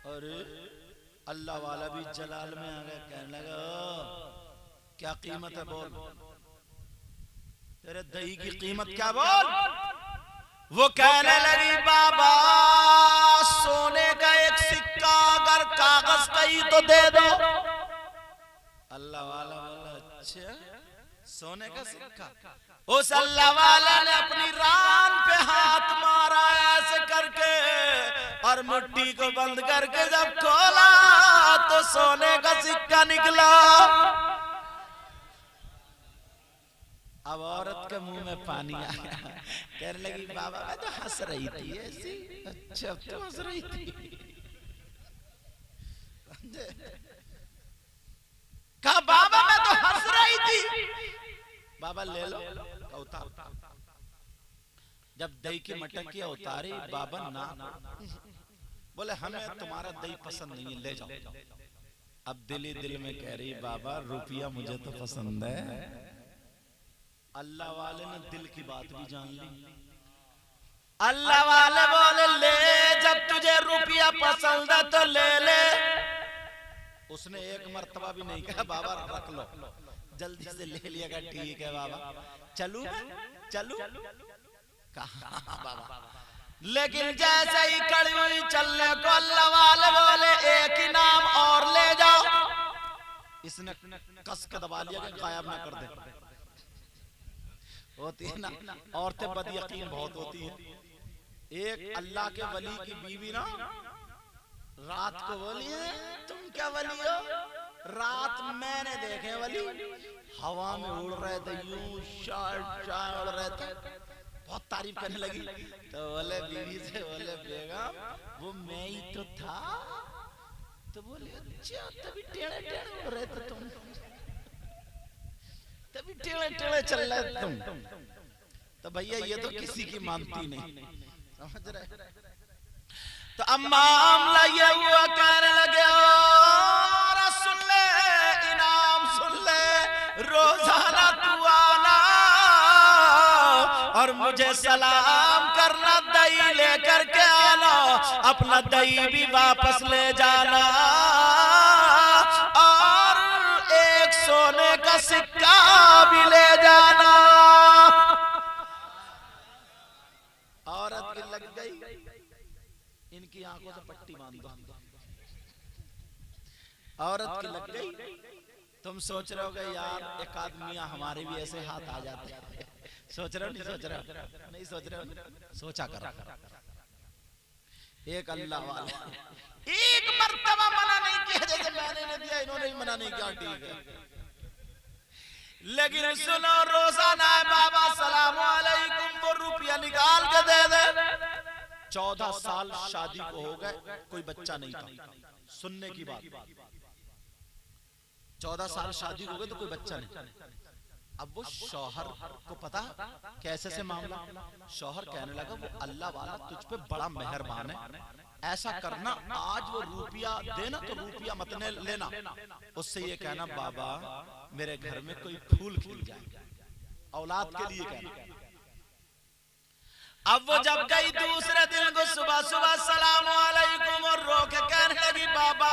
अरे अल्लाह वाला भी जलाल में आ गया, कहने लगा क्या कीमत है बोल, तेरे दही की कीमत क्या बोल। वो कहने लगी बाबा सोने का एक सिक्का अगर कागज का ही तो दे दो। अल्लाह वाला बोला अच्छा सोने का सिक्का। उस अल्लाह वाला ने अपनी रान पे हाथ मारा ऐसे करके और मुट्ठी को बंद करके जब खोला तो सोने का सिक्का निकला। अब औरत के मुंह में पानी आ गया, कहने लगी बाबा मैं तो हंस रही थी ऐसी। अच्छा तो हंस रही थी? कहा बाबा मैं तो हंस रही थी। बाबा ले लो, उतार। जब दही की मटकिया उतारी, बाबा ना बोले हमें तुम्हारा दही पसंद नहीं है, ले जाओ। अब दिल ही दिल में कह रही बाबा रुपया मुझे तो पसंद है। अल्लाह वाले ने दिल की बात भी जान ली। अल्लाह वाले बोले ले, जब तुझे रुपया पसंद है तो ले ले। उसने एक मर्तबा भी नहीं कहा बाबा रख लो, जल्दी से ले लिया। ठीक है बाबा, चलू चलू। कहा बाबा, लेकिन जैसे ही कड़ी हुई चलने को अल्लाह वाले बोले एक ही नाम और ले जाओ। इसने कस के दबा लिया कि गायब ना कर दे। होती है ना औरतें बदयकीन बहुत होती है। एक अल्लाह के वली की बीवी ना रात को बोली है तुम क्या वली हो? रात मैंने देखे वली हवा में उड़ रहे थे, यूं शार्ट उड़ रहे थे। बहुत तारीफ करने लगी तो बोले बीवी से, बोले बेगम वो मैं ही तो था। तो बोले अच्छा तभी टेढ़े टेढ़े उड़ रहे थे तुम, तभी टेढ़े टेढ़े चल रहे तुम। तो भैया ये तो किसी की मानती नहीं, समझ रहे। तो अब मामला ये हुआ, कहने लगे सुन ले इनाम, सुन ले रोजाना तू आना और मुझे सलाम करना, दही लेकर के आना, अपना दही भी वापस ले जाना और एक सोने का सिक्का भी ले जाना। औरत की लग गई, इनकी आंखों से पट्टी बांध दो। औरत की लग गई। तुम सोच रहे होगे यार एक आदमी हमारे भी ऐसे हाथ आ जाते हैं। सोच रहे हो नहीं सोच रहे हो? नहीं सोच रहे हो? सोचा करो। एक अल्लाह वाला एक मर्तबा मना नहीं किया, जैसे मैंने नहीं दिया इन्होंने भी मना नहीं किया, ठीक है। लेकिन सुनो रोजाना बाबा सलाम अलैकुम वो रुपया निकाल के दे दे। 14 साल शादी को हो गए, कोई बच्चा नहीं था। सुनने की बात, 14 साल शादी हो गए तो कोई बच्चा नहीं। अब वो शौहर को पता कैसे से मामला, शौहर कहने लगा वो अल्लाह वाला तुझ पे बड़ा मेहरबान है, ऐसा करना आज वो रुपया देना तो रुपया मत लेना, उससे ये कहना बाबा मेरे घर में कोई फूल खिल जाए, औलाद के लिए कहना। अब वो जब गई दूसरे दिन को सुबह सुबह सलाम अलैकुम और रो के कहने लगी बाबा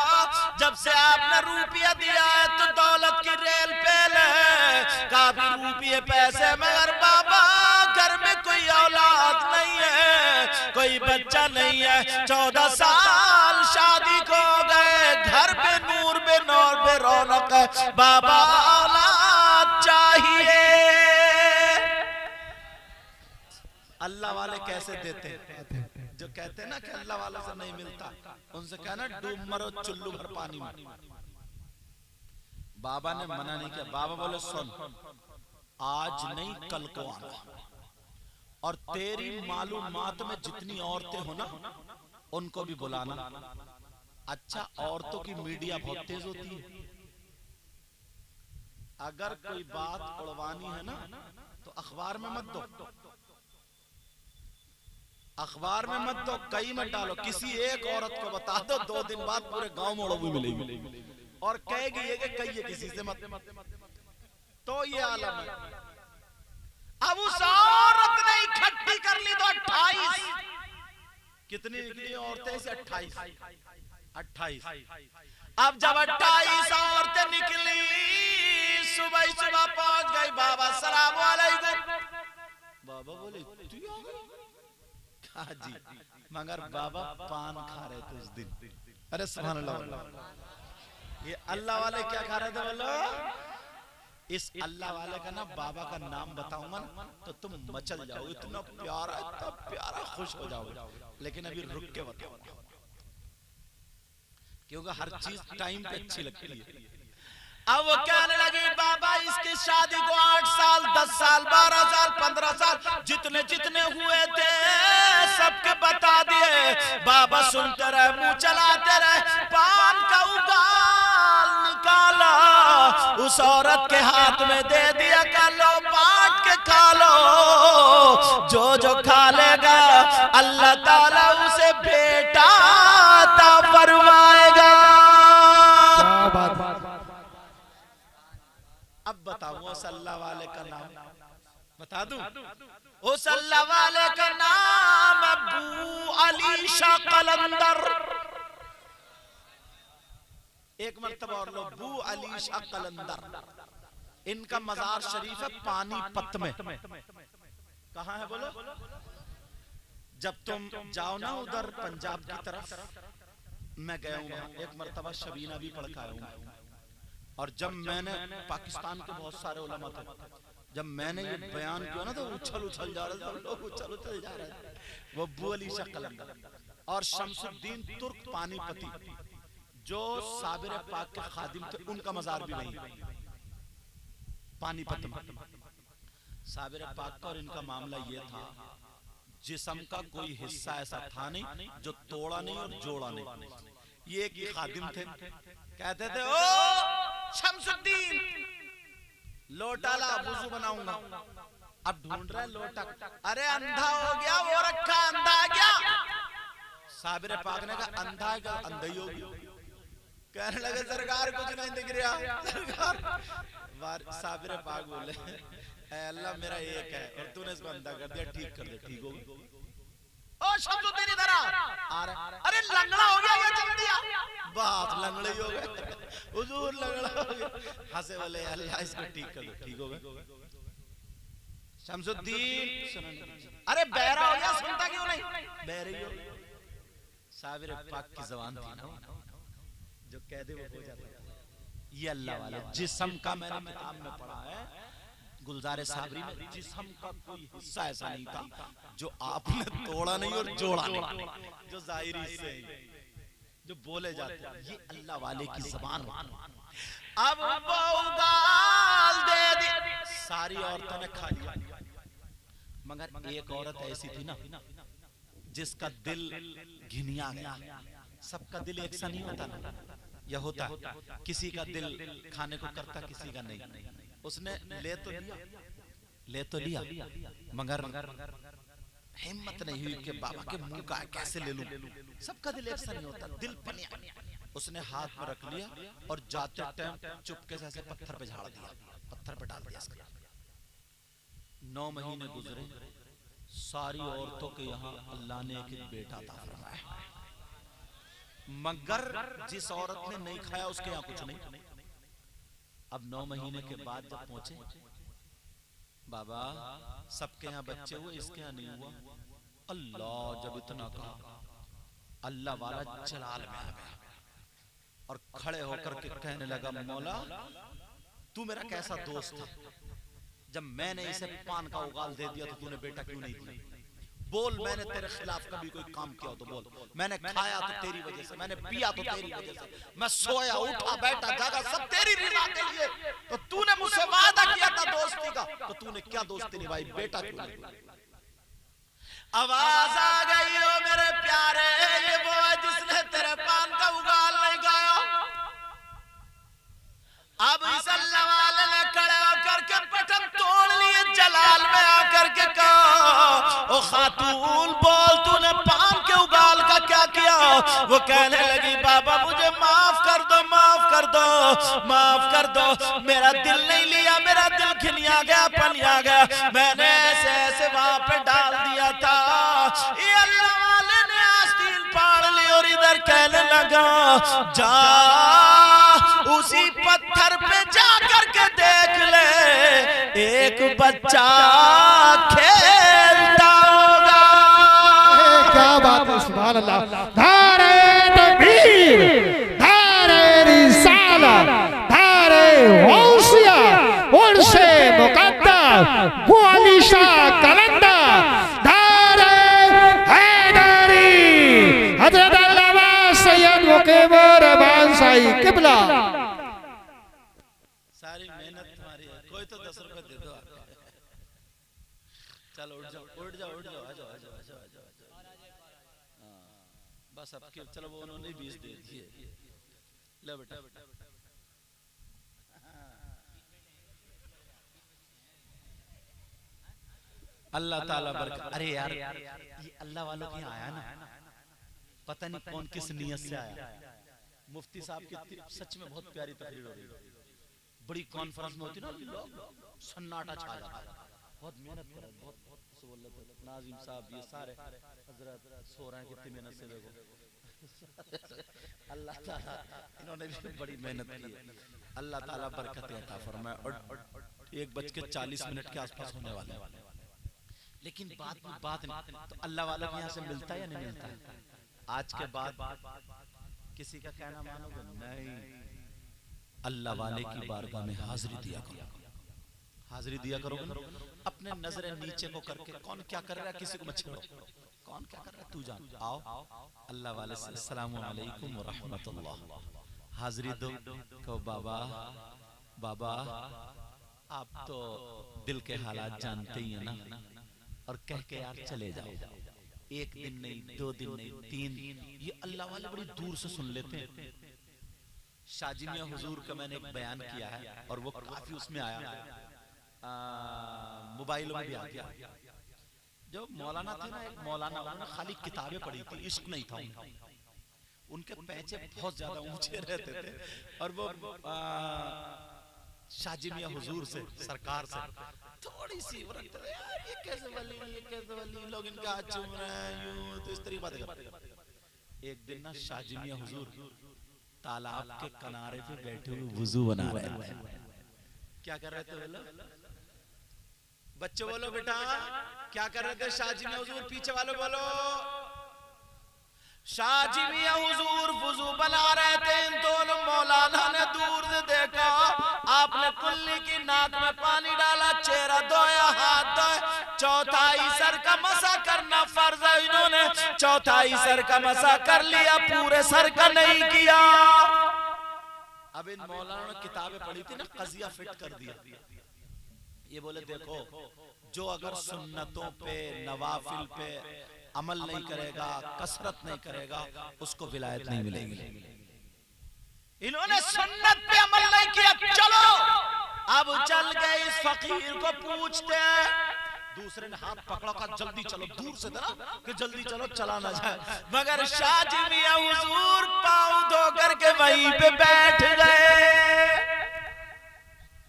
जब से आपने रुपया दिया है तो दौलत की रेल पेल है, काफी रुपये पैसे, मगर बाबा घर में कोई औलाद नहीं है, कोई बच्चा नहीं है। 14 साल शादी को गए, घर पे नूर पे नौर पे रौनक है, बाबा औलाद चाहिए। अल्लाह वाले कैसे देते हैं? जो कहते हैं ना कि अल्लाह वालों से नहीं मिलता, उनसे कहना डूब मरो चुल्लू भर पानी में। बाबा ने मना नहीं किया। बाबा बोले सुन आज नहीं कल को आना, और तेरी मालूमात में जितनी औरतें हो ना उनको भी बुलाना। अच्छा औरतों की मीडिया बहुत तेज होती है, अगर कोई बात उड़वानी है ना तो अखबार में मत दो, अखबार में मत दो, कहीं मत डालो, किसी एक औरत को बता दो, 2 दिन बाद पूरे गांव में उड़वी मिलेगी और कहेगी ये कि कहिए किसी से मत। तो ये आलम है। अब उस औरत ने इकट्ठी कर ली तो 28, कितनी निकली औरतें से? 28। अब जब 28 औरतें निकली, सुबह सुबह पहुंच गई बाबा सलाम अलैकुम। बाबा बोले तू आ गई? हाँ जी, मगर बाबा पान खा रहे थे उस दिन। अरे सुभान अल्लाह। ये अल्लाह वाले क्या खा रहे थे बोलो? इस अल्लाह वाले का ना बाबा का नाम बताऊंगा ना तो तुम मचल जाओगे, इतना प्यारा खुश हो जाओगे। लेकिन अभी रुक के बताऊंगा, क्योंकि हर चीज टाइम पे अच्छी लगती है। अब वो कहने लगी बाबा इसकी शादी को 8 साल 10 साल 12 साल 15 साल जितने जितने हुए थे सबके बता दिए। बाबा सुनते रहे, मुंह चलाते रहे, पान का उबाल उस औरत के हाथ में दे दिया, का लो बांट के खा लो, जो जो खा लेगा अल्लाह ताला उसे बेटा अता फरमाएगा। क्या बात। अब बताओ उस अल्लाह वाले का नाम बता दूं? उस अल्लाह वाले का नाम अबू अली शाह कलंदर। एक मर्तबा और लो, अबू अली शाह कलंदर। इनका मजार शरीफ है पानीपत में। कहाँ है बोलो? जब तुम जाओ ना उधर पंजाब की तरफ, मैं गया हूँ वहां एक मर्तबा, शबीना भी पढ़ के आया हूँ। और जब मैंने, पाकिस्तान के बहुत सारे उलमा थे, जब मैंने ये बयान किया ना तो उछल जा रहे थे लोग, उछल जा रहे थे। वो अबू अली शाह कलंदर और शमसुद्दीन तुर्क पानीपती जो साबिर पाक के खादिम थे, उनका मजार भी वहीं पानीपत में। साबिर पाक का और इनका मामला ये था, जिस्म का कोई हिस्सा ऐसा था नहीं जो तोड़ा नहीं और जोड़ा नहीं। ये एक ही खादिम थे, कहते थे ओ शमसुद्दीन लोटा ला, वुजू बनाऊंगा। अब ढूंढ रहे लोटा, अरे अंधा हो गया, वो रखा अंधा आ गया। साबिर पाक ने कहा अंधा है क्या? अंधा ही हो गया। कहने लगे सरकार कुछ नहीं दिख रहा। सरकार, साबिर पाक बोले अल्लाह मेरा एक है और तूने इसको अंधा कर दिया, ठीक कर दे, ठीक हो गया। ओ शमसुद्दीन इधर आ रहा, अरे लंगड़ा हो गया ये जल्दी आ। बात लंगड़े ही हो गए, हुजूर लंगड़ा हो गया। हंसे बोले अल्लाह इसको ठीक कर दे, ठीक हो गया। शमसुद्दीन अरे बहरा हो गया, सुनता क्यों नहीं? बहरे ही हो। साबिर पाक की ज़बान थी ना, जो कह दे वो हो जाता है। ये अल्लाह वाले जिस्म का मैंने किताब में पढ़ा है, गुलजार साबरी में, जिस्म का कोई हिस्सा ऐसा नहीं था जो आपने तोड़ा नहीं और जोड़ा नहीं, जो जाहिरी से जो बोले जाते हैं। ये अल्लाह वाले की ज़बान। अब वो उबाल दे दी, सारी औरतों ने खा लिया, मगर एक औरत ऐसी थी ना जिसका दिल घिनिया गया। सबका दिल एक सा नहीं होता ना, यह होता किसी का दिल खाने को करता, किसी का नहीं। उसने ले तो लिया मगर हिम्मत नहीं हुई कि बाबा के मुंह का कैसे ले लूं। सबका दिल एक सा नहीं होता, दिल पनिया। उसने हाथ में रख लिया और जाते टाइम चुपके से ऐसे पत्थर पे झाड़ दिया, पत्थर पे डाल दिया इसका। 9 महीने गुजरे, सारी औरतों के यहाँ अल्लाह ने एक बेटा अता फरमाया, मगर जिस औरत ने नहीं खाया उसके यहाँ कुछ नहीं। अब 9 महीने के बाद जब पहुंचे, बाबा सबके यहाँ बच्चे हुए, इसके यहाँ नहीं हुआ। अल्लाह जब इतना कहा, अल्लाह वाला जलाल में आ गया और खड़े होकर के कहने लगा, मौला तू मेरा कैसा दोस्त था, जब मैंने इसे पान का उगाल दे दिया तो तूने बेटा क्यों नहीं दिया? बोल, मैंने तेरे खिलाफ कभी कोई काम किया हो तो बोल। मैंने खाया तो तेरी वजह से, मैंने पिया तो तेरी वजह से, मैं सोया उठा बैठा जागा सब तेरी रजा के लिए। तो तूने मुझसे वादा किया था दोस्ती का, तो तूने क्या दोस्ती निभाई? बेटा क्यों नहीं? आवाज आ गई, ओ मेरे प्यारे, ये वो है जिसने तेरे पान का उगाल नहीं गाया। अब इस अल्लाह वाले ने खड़े होकर के बटन तोड़ लिए, जलाल में आकर के कहा, ओ खातून बोल तूने पान के उगाल का क्या किया? वो कहने लगी, बाबा मुझे माफ कर दो, माफ कर दो, माफ कर दो, मेरा दिल नहीं लिया, मेरा दिल खिलिया गया, पलिया गया, मैंने ऐसे ऐसे वहां पे डाल दिया था। ये अल्लाह वाले ने आस्तीन फाड़ ली और इधर कहने लगा, जा उसी पत्थर पे जा करके देख ले, एक बच्चा खेलता होगा। क्या बात है, सुभान अल्लाह। नारे तकबीर, नारे रिसालत, नारे गौसिया, उनसे मुकद्दस वो अली शाह कलंदर, नारे हैदरी, हजरत अल्लामा सैयद मुकीमुर रहमान साई किबला। सारी मेहनत तुम्हारी है, कोई तो 10 रुपए दे दो। चलो उठ जाओ, उठ जाओ, उठ जाओ, आ जाओ, आ जाओ, आ जाओ, आ जाओ, आ जाओ। बस अब के चलो, वो उन्होंने 20 दे दिए। ले बेटा, अल्लाह ताला बरकत। अरे यार ये अल्लाह वालों के यहाँ आया ना, पता नहीं कौन किस नियत से आया। मुफ्ती साहब की सच में बहुत प्यारी तकरीर हो रही है। बड़ी कॉन्फ्रेंस में होती ना, लोग सन्नाटा छा जाता है, बहुत मेहनत कर रहे हैं, बहुत नाजिम साहब ये सारे हजरत सो रहे हैं, कितनी मेहनत से देखो। अल्लाह ताला इन्होंने भी बड़ी मेहनत की है। अल्लाह ताला बरकत अता फरमाए। और 1:40 के आसपास होने वाले हैं, लेकिन बात नहीं तो अल्लाह वालों के यहाँ से मिलता है या नहीं मिलता है? आज के बाद किसी का कहना मानोगे? नहीं, अल्लाह वाले की बारगाह में हाजिरी दिया करो, हाजिरी दिया करोगे ना, अपने नजरें नीचे को करके कौन क्या कर रहा है किसी को मत छेड़ो, कौन क्या कर रहा है तू जान। आओ अल्लाह वाले से अस्सलामु अलैकुम व रहमतुल्लाह, हाजिरी दो, कहो बाबा बाबा आप तो दिल के हालात जानते ही हैं ना, और कह के यार चले जाओ। एक दिन नहीं, 2 दिन नहीं, 3 दिन, ये अल्लाह वाले बड़ी दूर से सुन लेते हैं। शाजी मियां हुजूर का मैंने एक बयान किया है और वो काफी उसमें आया, मोबाइलों में भी आ गया। जो मौलाना थे ना, एक मौलाना, उन्होंने खाली किताबें पढ़ी थी, इश्क नहीं था उनका। उनके पैचे बहुत ज्यादा ऊंचे रहते थे और वो शाजी मियां हुजूर से, सरकार से थोड़ी सी रखते थे, यार ये कैसे वली, ये कैसे वली, लोग इनका हाथ चूम रहे हैं, यूं तो इस तरीके बातें करते। एक दिन ना शाजी मियां हुजूर तालाब के किनारे पे बैठे हुए वुजू बना रहे थे। क्या कर रहे थे बोलो बच्चों, बोलो बेटा क्या कर रहे थे? शाजी मियां हुजूर, पीछे वालों बोलो। शाजी मियां हुजूर वुजू बना रहे थे, इन दोनों मौलाना ने दूर से देखा, आपने कुल्ली की नाक में पानी डाला, चेहरा धोया, हाथ धोए, चौथाई सर का मसा करना फर्ज है, इन्होंने चौथाई सर का मसा कर लिया, पूरे सर का नहीं किया। अब इन मौलाना ने किताबें पढ़ी थी ना, कजिया फिट कर दिया। ये बोले देखो, जो अगर सुन्नतों पे, नवाफिल पे अमल नहीं करेगा, कसरत नहीं करेगा, उसको विलायत नहीं मिलेगी। इन्होंने सुन्नत पे अमल नहीं किया, चलो अब चल गए इस फकीर को पूछते हैं। दूसरे ने हाथ पकड़ा, का जल्दी चलो, दूर से था ना कि जल्दी चलो चला ना जाए, मगर शाजी मियां हुजूर पांव धो करके वहीं पे बैठ गए।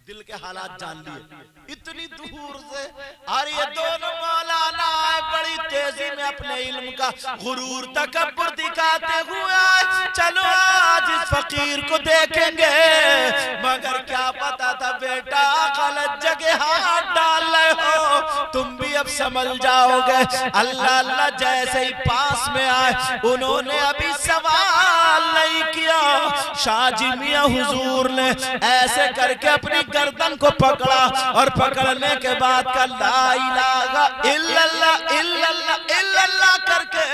दिल के हालात जान लिए इतनी दूर से। और ये दोनों मौलाना बड़ी तेजी में अपने इल्म का गुरूर तकब्बुर दिखाते हुए, चलो आज इस फकीर को देखेंगे, मगर क्या पता था बेटा गलत जगह हाथ डाल रहे हो, तुम भी अब समझ जाओगे। अल्लाह अल्लाह जैसे ही पास में आए, उन्होंने अभी सवाल नहीं किया, शाजी मियां हुजूर ने ऐसे करके अपनी गर्दन को पकड़ा और पकड़ने के बाद का ला इलाहा इल्लल्लाह इल्लल्लाह इल्लल्लाह करके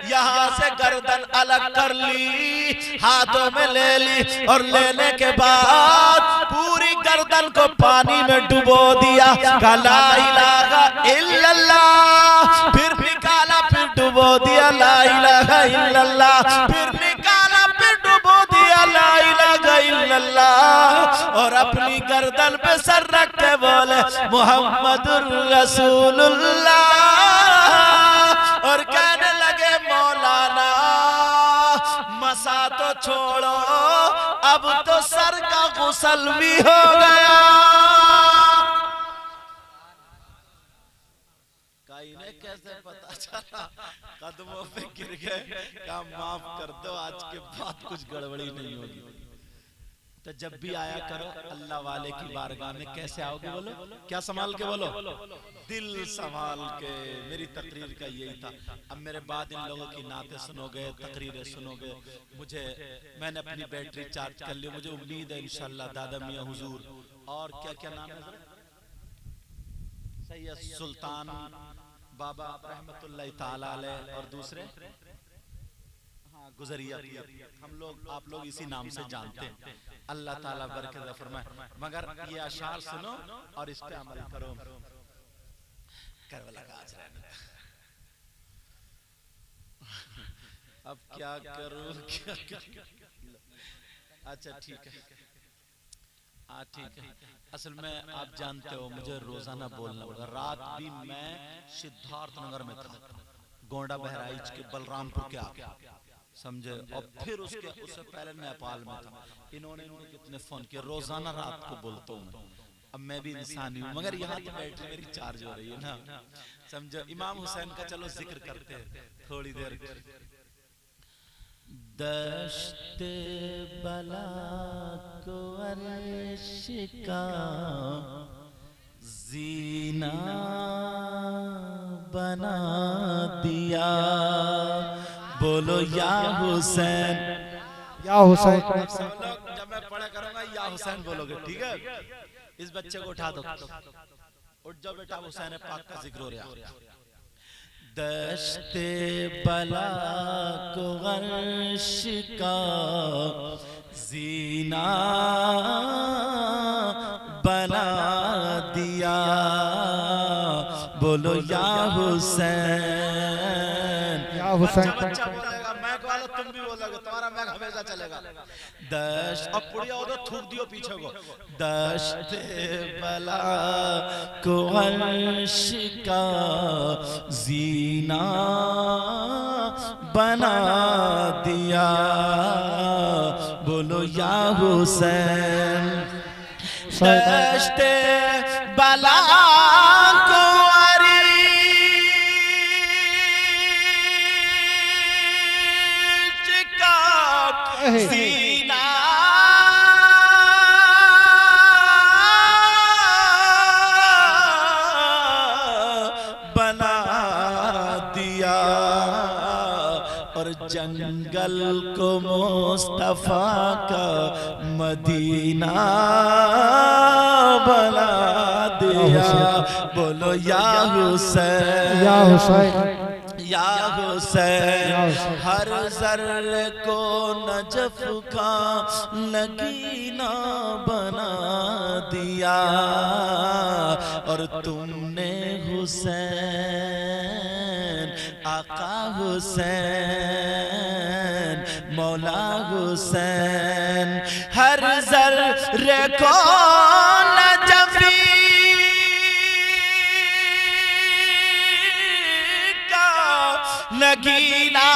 यहाँ से गर्दन अलग कर ली, हाथों में ले ली, और लेने के बाद पूरी गर्दन को पानी में डुबो दिया। ला इलाहा इल्लल्लाह, फिर निकाला, फिर डुबो दिया, ला इलाहा इल्लल्लाह, फिर निकाला, फिर डुबो दिया, ला इलाहा इल्लल्लाह, और अपनी गर्दन पे सर रख के बोले मुहम्मदुर रसूलुल्लाह, और कहने लगे मौलाना मसा तो छोड़ो, अब तो सर का गुस्ल भी हो गया। इन्हें कैसे पता चला? कदमों पे गिर गए, क्या माफ कर दो, आज के बाद कुछ गड़बड़ी नहीं होगी। तो जब भी आया करो अल्लाह वाले की बारगाह में कैसे आओगे बोलो, क्या संभाल के बोलो, दिल संभाल के। मेरी तकरीर का यही था। अब मेरे बाद इन लोगों की नातें सुनोगे, तकरीरें सुनोगे, मुझे मैंने अपनी बैटरी चार्ज कर ली, मुझे उम्मीद है इंशाल्लाह दादा मियां हुजूर और क्या क्या नाम है, सैयद सुल्तान बाबा रहमतुल्लाह ताला अलैह, और दूसरे हाँ गुजरिया, हम लोग आप लोग इसी नाम से जानते हैं। अल्लाह ताला बरकत फरमाए। मगर ये अशार सुनो और इस पे अमल करो। करबला का आज रहना, अब क्या करूं, क्या करूं? अच्छा ठीक है, हाँ ठीक है। असल में आप जानते हो मुझे रोजाना बोलना पड़ता। रात भी मैं सिद्धार्थ नगर में था, गोंडा बहराइच के बलरामपुर के आगे, समझे। और फिर उससे पहले नेपाल में था। इन्होंने कितने फोन किए, रोजाना रात को बोलता हूँ मैं। अब मैं भी इंसान हूँ, मगर यहाँ तो बैटरी मेरी चार्ज हो रही है ना, समझो। इमाम हुसैन का चलो जिक्र करते हैं थोड़ी देर। दश्ते बला को अर्श का जीना बना दिया, बोलो या हुसैन। या हुसैन। सब लोग जब मैं पढ़ा करूंगा या हुसैन बोलोगे, ठीक है। इस बच्चे को उठा दो, उठ जाओ बेटा, हुसैन पाक का जिक्र हो रहा। दश्ते बला को अर्श का जीना बना दिया, बोलो या हुसैन। या हुसैन। बच्चा बोलेगा, मैं वाला तुम भी बोलोगे, तुम्हारा मैं हमेशा चलेगा। दश अब पुड़िया हो तो थूक दियो पीछे को। दश्ते बला को अर्श का जीना बना दिया, बोलो या हुसैन। दश्ते बला को अर्श का जीना बना दिया, और जंगल को मुस्तफा का मदीना बना दिया, बोलो या हुसैन। या हुसैन। या हुसैन। हर जर्रे को नजफ का नगीना बना दिया, और तुमने हुसैन, आका हुसैन, मौला हुसैन, हर जर्रे को नजफी नगीना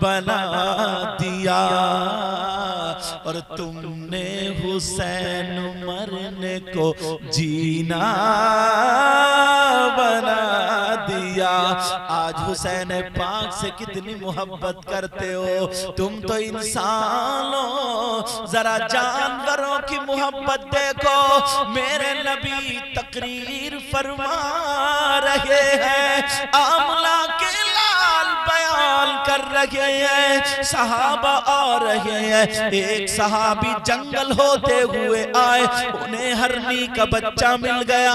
बना दिया, और तुमने हुसैन मरने को जीना बना दिया। आज हुसैन पाक से कितनी मोहब्बत करते हो तुम तो इंसानों, जरा जानवरों की मोहब्बत देखो। मेरे नबी तकरीर फरमा रहे हैं, आमला के लाल बयान कर रहे हैं, सहाबा आ रहे हैं। एक सहाबी जंगल होते हुए आए, उन्हें हिरनी का बच्चा मिल गया।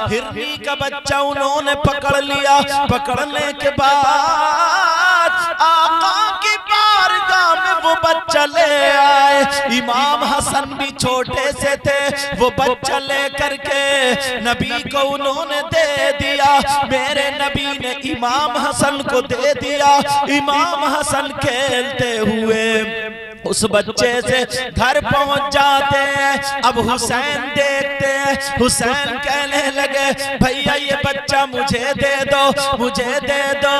हिरनी का बच्चा उन्होंने पकड़ लिया। पकड़ने के बाद आका की बारगाह में वो बच्चा ले आए। इमाम हसन भी छोटे से थे, वो बच्चा ले करके नबी को उन्होंने दे दिया। मेरे नबी ने इमाम हसन को दे दिया। इमाम हसन खेलते हुए उस बच्चे से घर पहुंच जाते हैं। अब हुसैन देखते हैं, हुसैन कहने लगे भैया ये बच्चा मुझे दे दो, मुझे दे दो।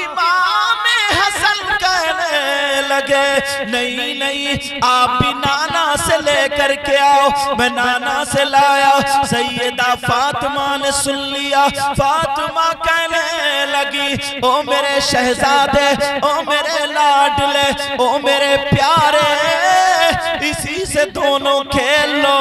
इमाम हसन कहने लगे नहीं नहीं, आप भी नाना से लेकर के आओ। मैं नाना से लाया। सैयदा फातिमा ने सुन लिया। फातिमा कहने लगी ओ मेरे शहजादे, ओ मेरे लाडले, ओ मेरे प्यारे, इसी से दोनों खेल लो,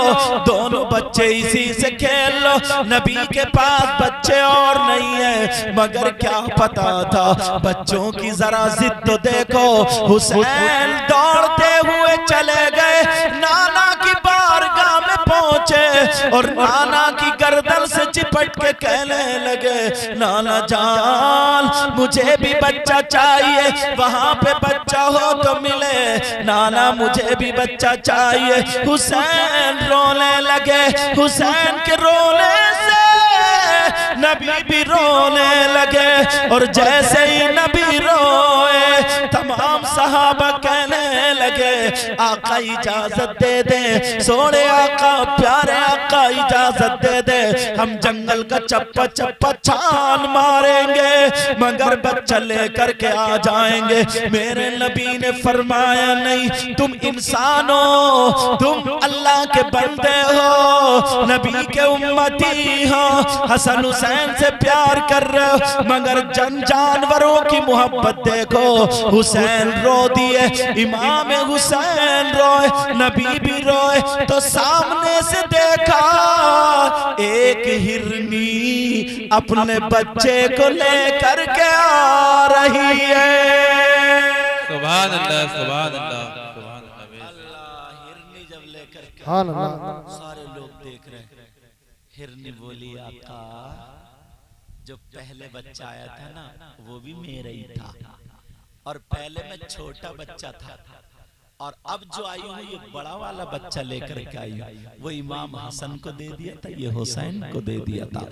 दोनों बच्चे इसी से खेल लो। नबी के पास बच्चे और नहीं है, मगर क्या पता था बच्चों की जरा जिद तो देखो। हुसैन दौड़ते हुए चले गए, नाना की बारगाह में पहुंचे और नाना की गर्दन से चिपट के कहने लगे नाना जान मुझे भी बच्चा चाहिए, वहां पे बच्चा हो तो मिले, नाना मुझे भी बच्चा चाहिए। हुसैन रोने लगे। हुसैन के रोने से नबी भी रोने लगे, और जैसे ही नबी रोए तमाम लगे आका इजाजत दे दे, सोने आका प्यारे आका इजाजत दे दे, हम जंगल का चप्पा चप्पा छान मारेंगे मगर बच्चा लेकर के आ जाएंगे। मेरे नबी ने फरमाया नहीं, तुम इंसान हो, तुम अल्लाह के बंदे हो, नबी के उम्मती हो, हसन हुसैन से प्यार कर रहे हो मगर जानवरों की मोहब्बत देखो। हुसैन रो दिए, इमाम हुसैन रोए, नबी भी रोए, तो सामने से देखा एक हिरनी अपने बच्चे को लेकर के आ रही है। सुभान अल्लाह, सुभान अल्लाह, सुभान अल्लाह। हिरनी जब लेकर के सारे लोग देख रहे हैं, हिरनी बोली आका जो पहले बच्चा आया था ना वो भी मेरा ही था, और पहले मैं छोटा बच्चा था, और अब जो आई हूँ ये बड़ा वाला बच्चा लेकर के आई हूँ, वो इमाम हसन को दे दिया था, ये हुसैन को दे दिया था।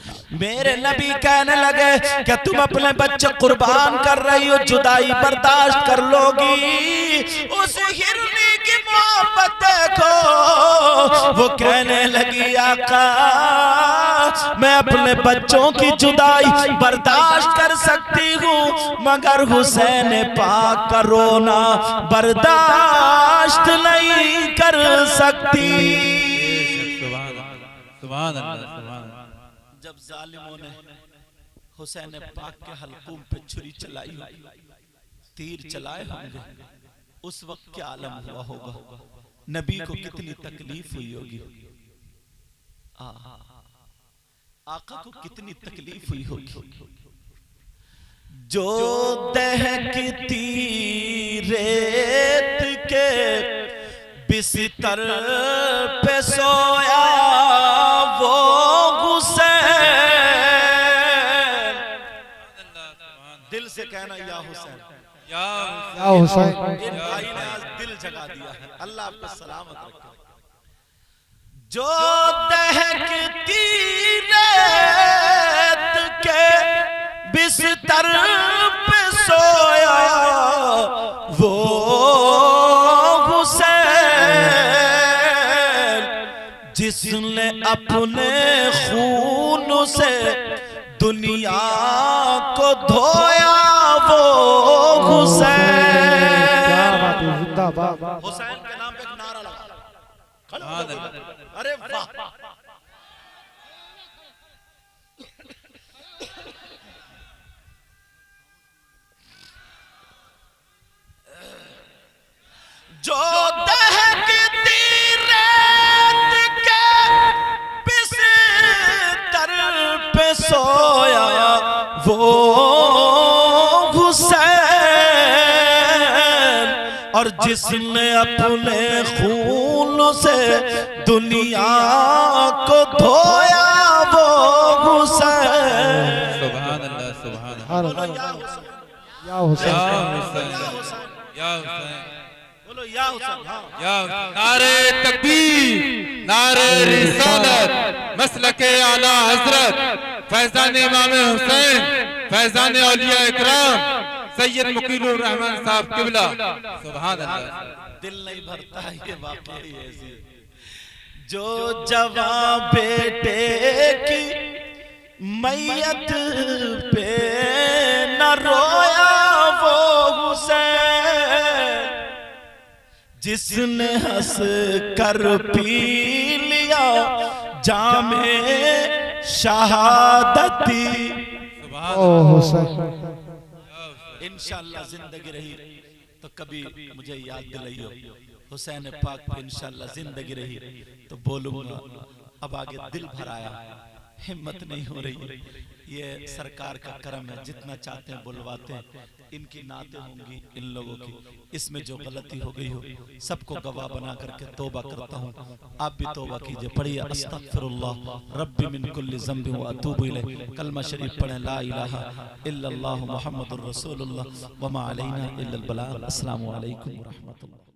मेरे नबी कहने लगे कि तुम अपने बच्चे कुर्बान कर रही हो, जुदाई बर्दाश्त कर लोगी, उस हिरनी की मोहब्बत देखो। वो कहने लगी आका मैं अपने बच्चों की जुदाई बर्दाश्त कर सकती हूँ मगर हुसैन पाक का रोना बर्दाश्त नहीं कर सकती। सुभान अल्लाह। जब जालिमों ने हुसैन पाक के हल्कों पे छुरी चलाई, तीर चलाए होंगे, उस वक्त क्या आलम हुआ होगा, नबी को कितनी तकलीफ हुई होगी, आका को कितनी तकलीफ हुई होगी। जो दहकती रेत के बिस्तर पे सोया वो हुसैन, दिल से कहना या हुसैन, या हुसैन। इन भाई ने आज दिल जगा दिया है, अल्लाह आपको सलामत रखे। जो दहकती रेत के बिस्तर पे सोया वो हुसैन, जिसने अपने खून से दुनिया को धोया वो हुसैन। हुसैन के नाम पे एक नारा लगा, अरे वाह। जो दहकती रेत के बिस्तर पे सोया वो हुसैन, और जिसने अपने खून से दुनिया को धोया वो हुसैन। सुभान अल्लाह, सुभान अल्लाह। या हुसैन, या हुसैन, बोलो या हुसैन। या नारे तकबीर, नारे रिसालत, मसलके आला हजरत फैजान इमाम हुसैन, फैजान औलिया इकराम सैयद मुकीरुर रहमान साहब किबला। सुभान अल्लाह। दिल नहीं भरता ये वाकई ऐसी, जो जवां बेटे की मैयत पे न रोया वो हुसैन, जिसने हंस कर पी लिया जामे शहादती। ओ हुसैन। इंशाअल्लाह जिंदगी रही तो कभी मुझे याद दिलाइयो, हुसैन पाक पे इंशाअल्लाह जिंदगी रही तो बोलूंगा। अब आगे दिल भर आया, हिम्मत नहीं हो रही। ये सरकार का करम है, जितना चाहते हैं बुलवाते हैं। इनकी नातें होंगी इन लोगों की, इसमें जो गलती हो गई हो सबको गवाह बना करके तौबा करता हूँ। आप भी तौबा कीजिए, पढ़िए अस्तगफिरुल्लाह रब्बी मिन कुल्ली ज़ंबिन व अतूबु इलैह। कलमा शरीफ पढ़ें, ला इलाहा इल्लल्लाहु मुहम्मदुर रसूलुल्लाह व मा अलैना इल्लल बलाग। अस्सलामु अलैकुम व रहमतुल्लाह।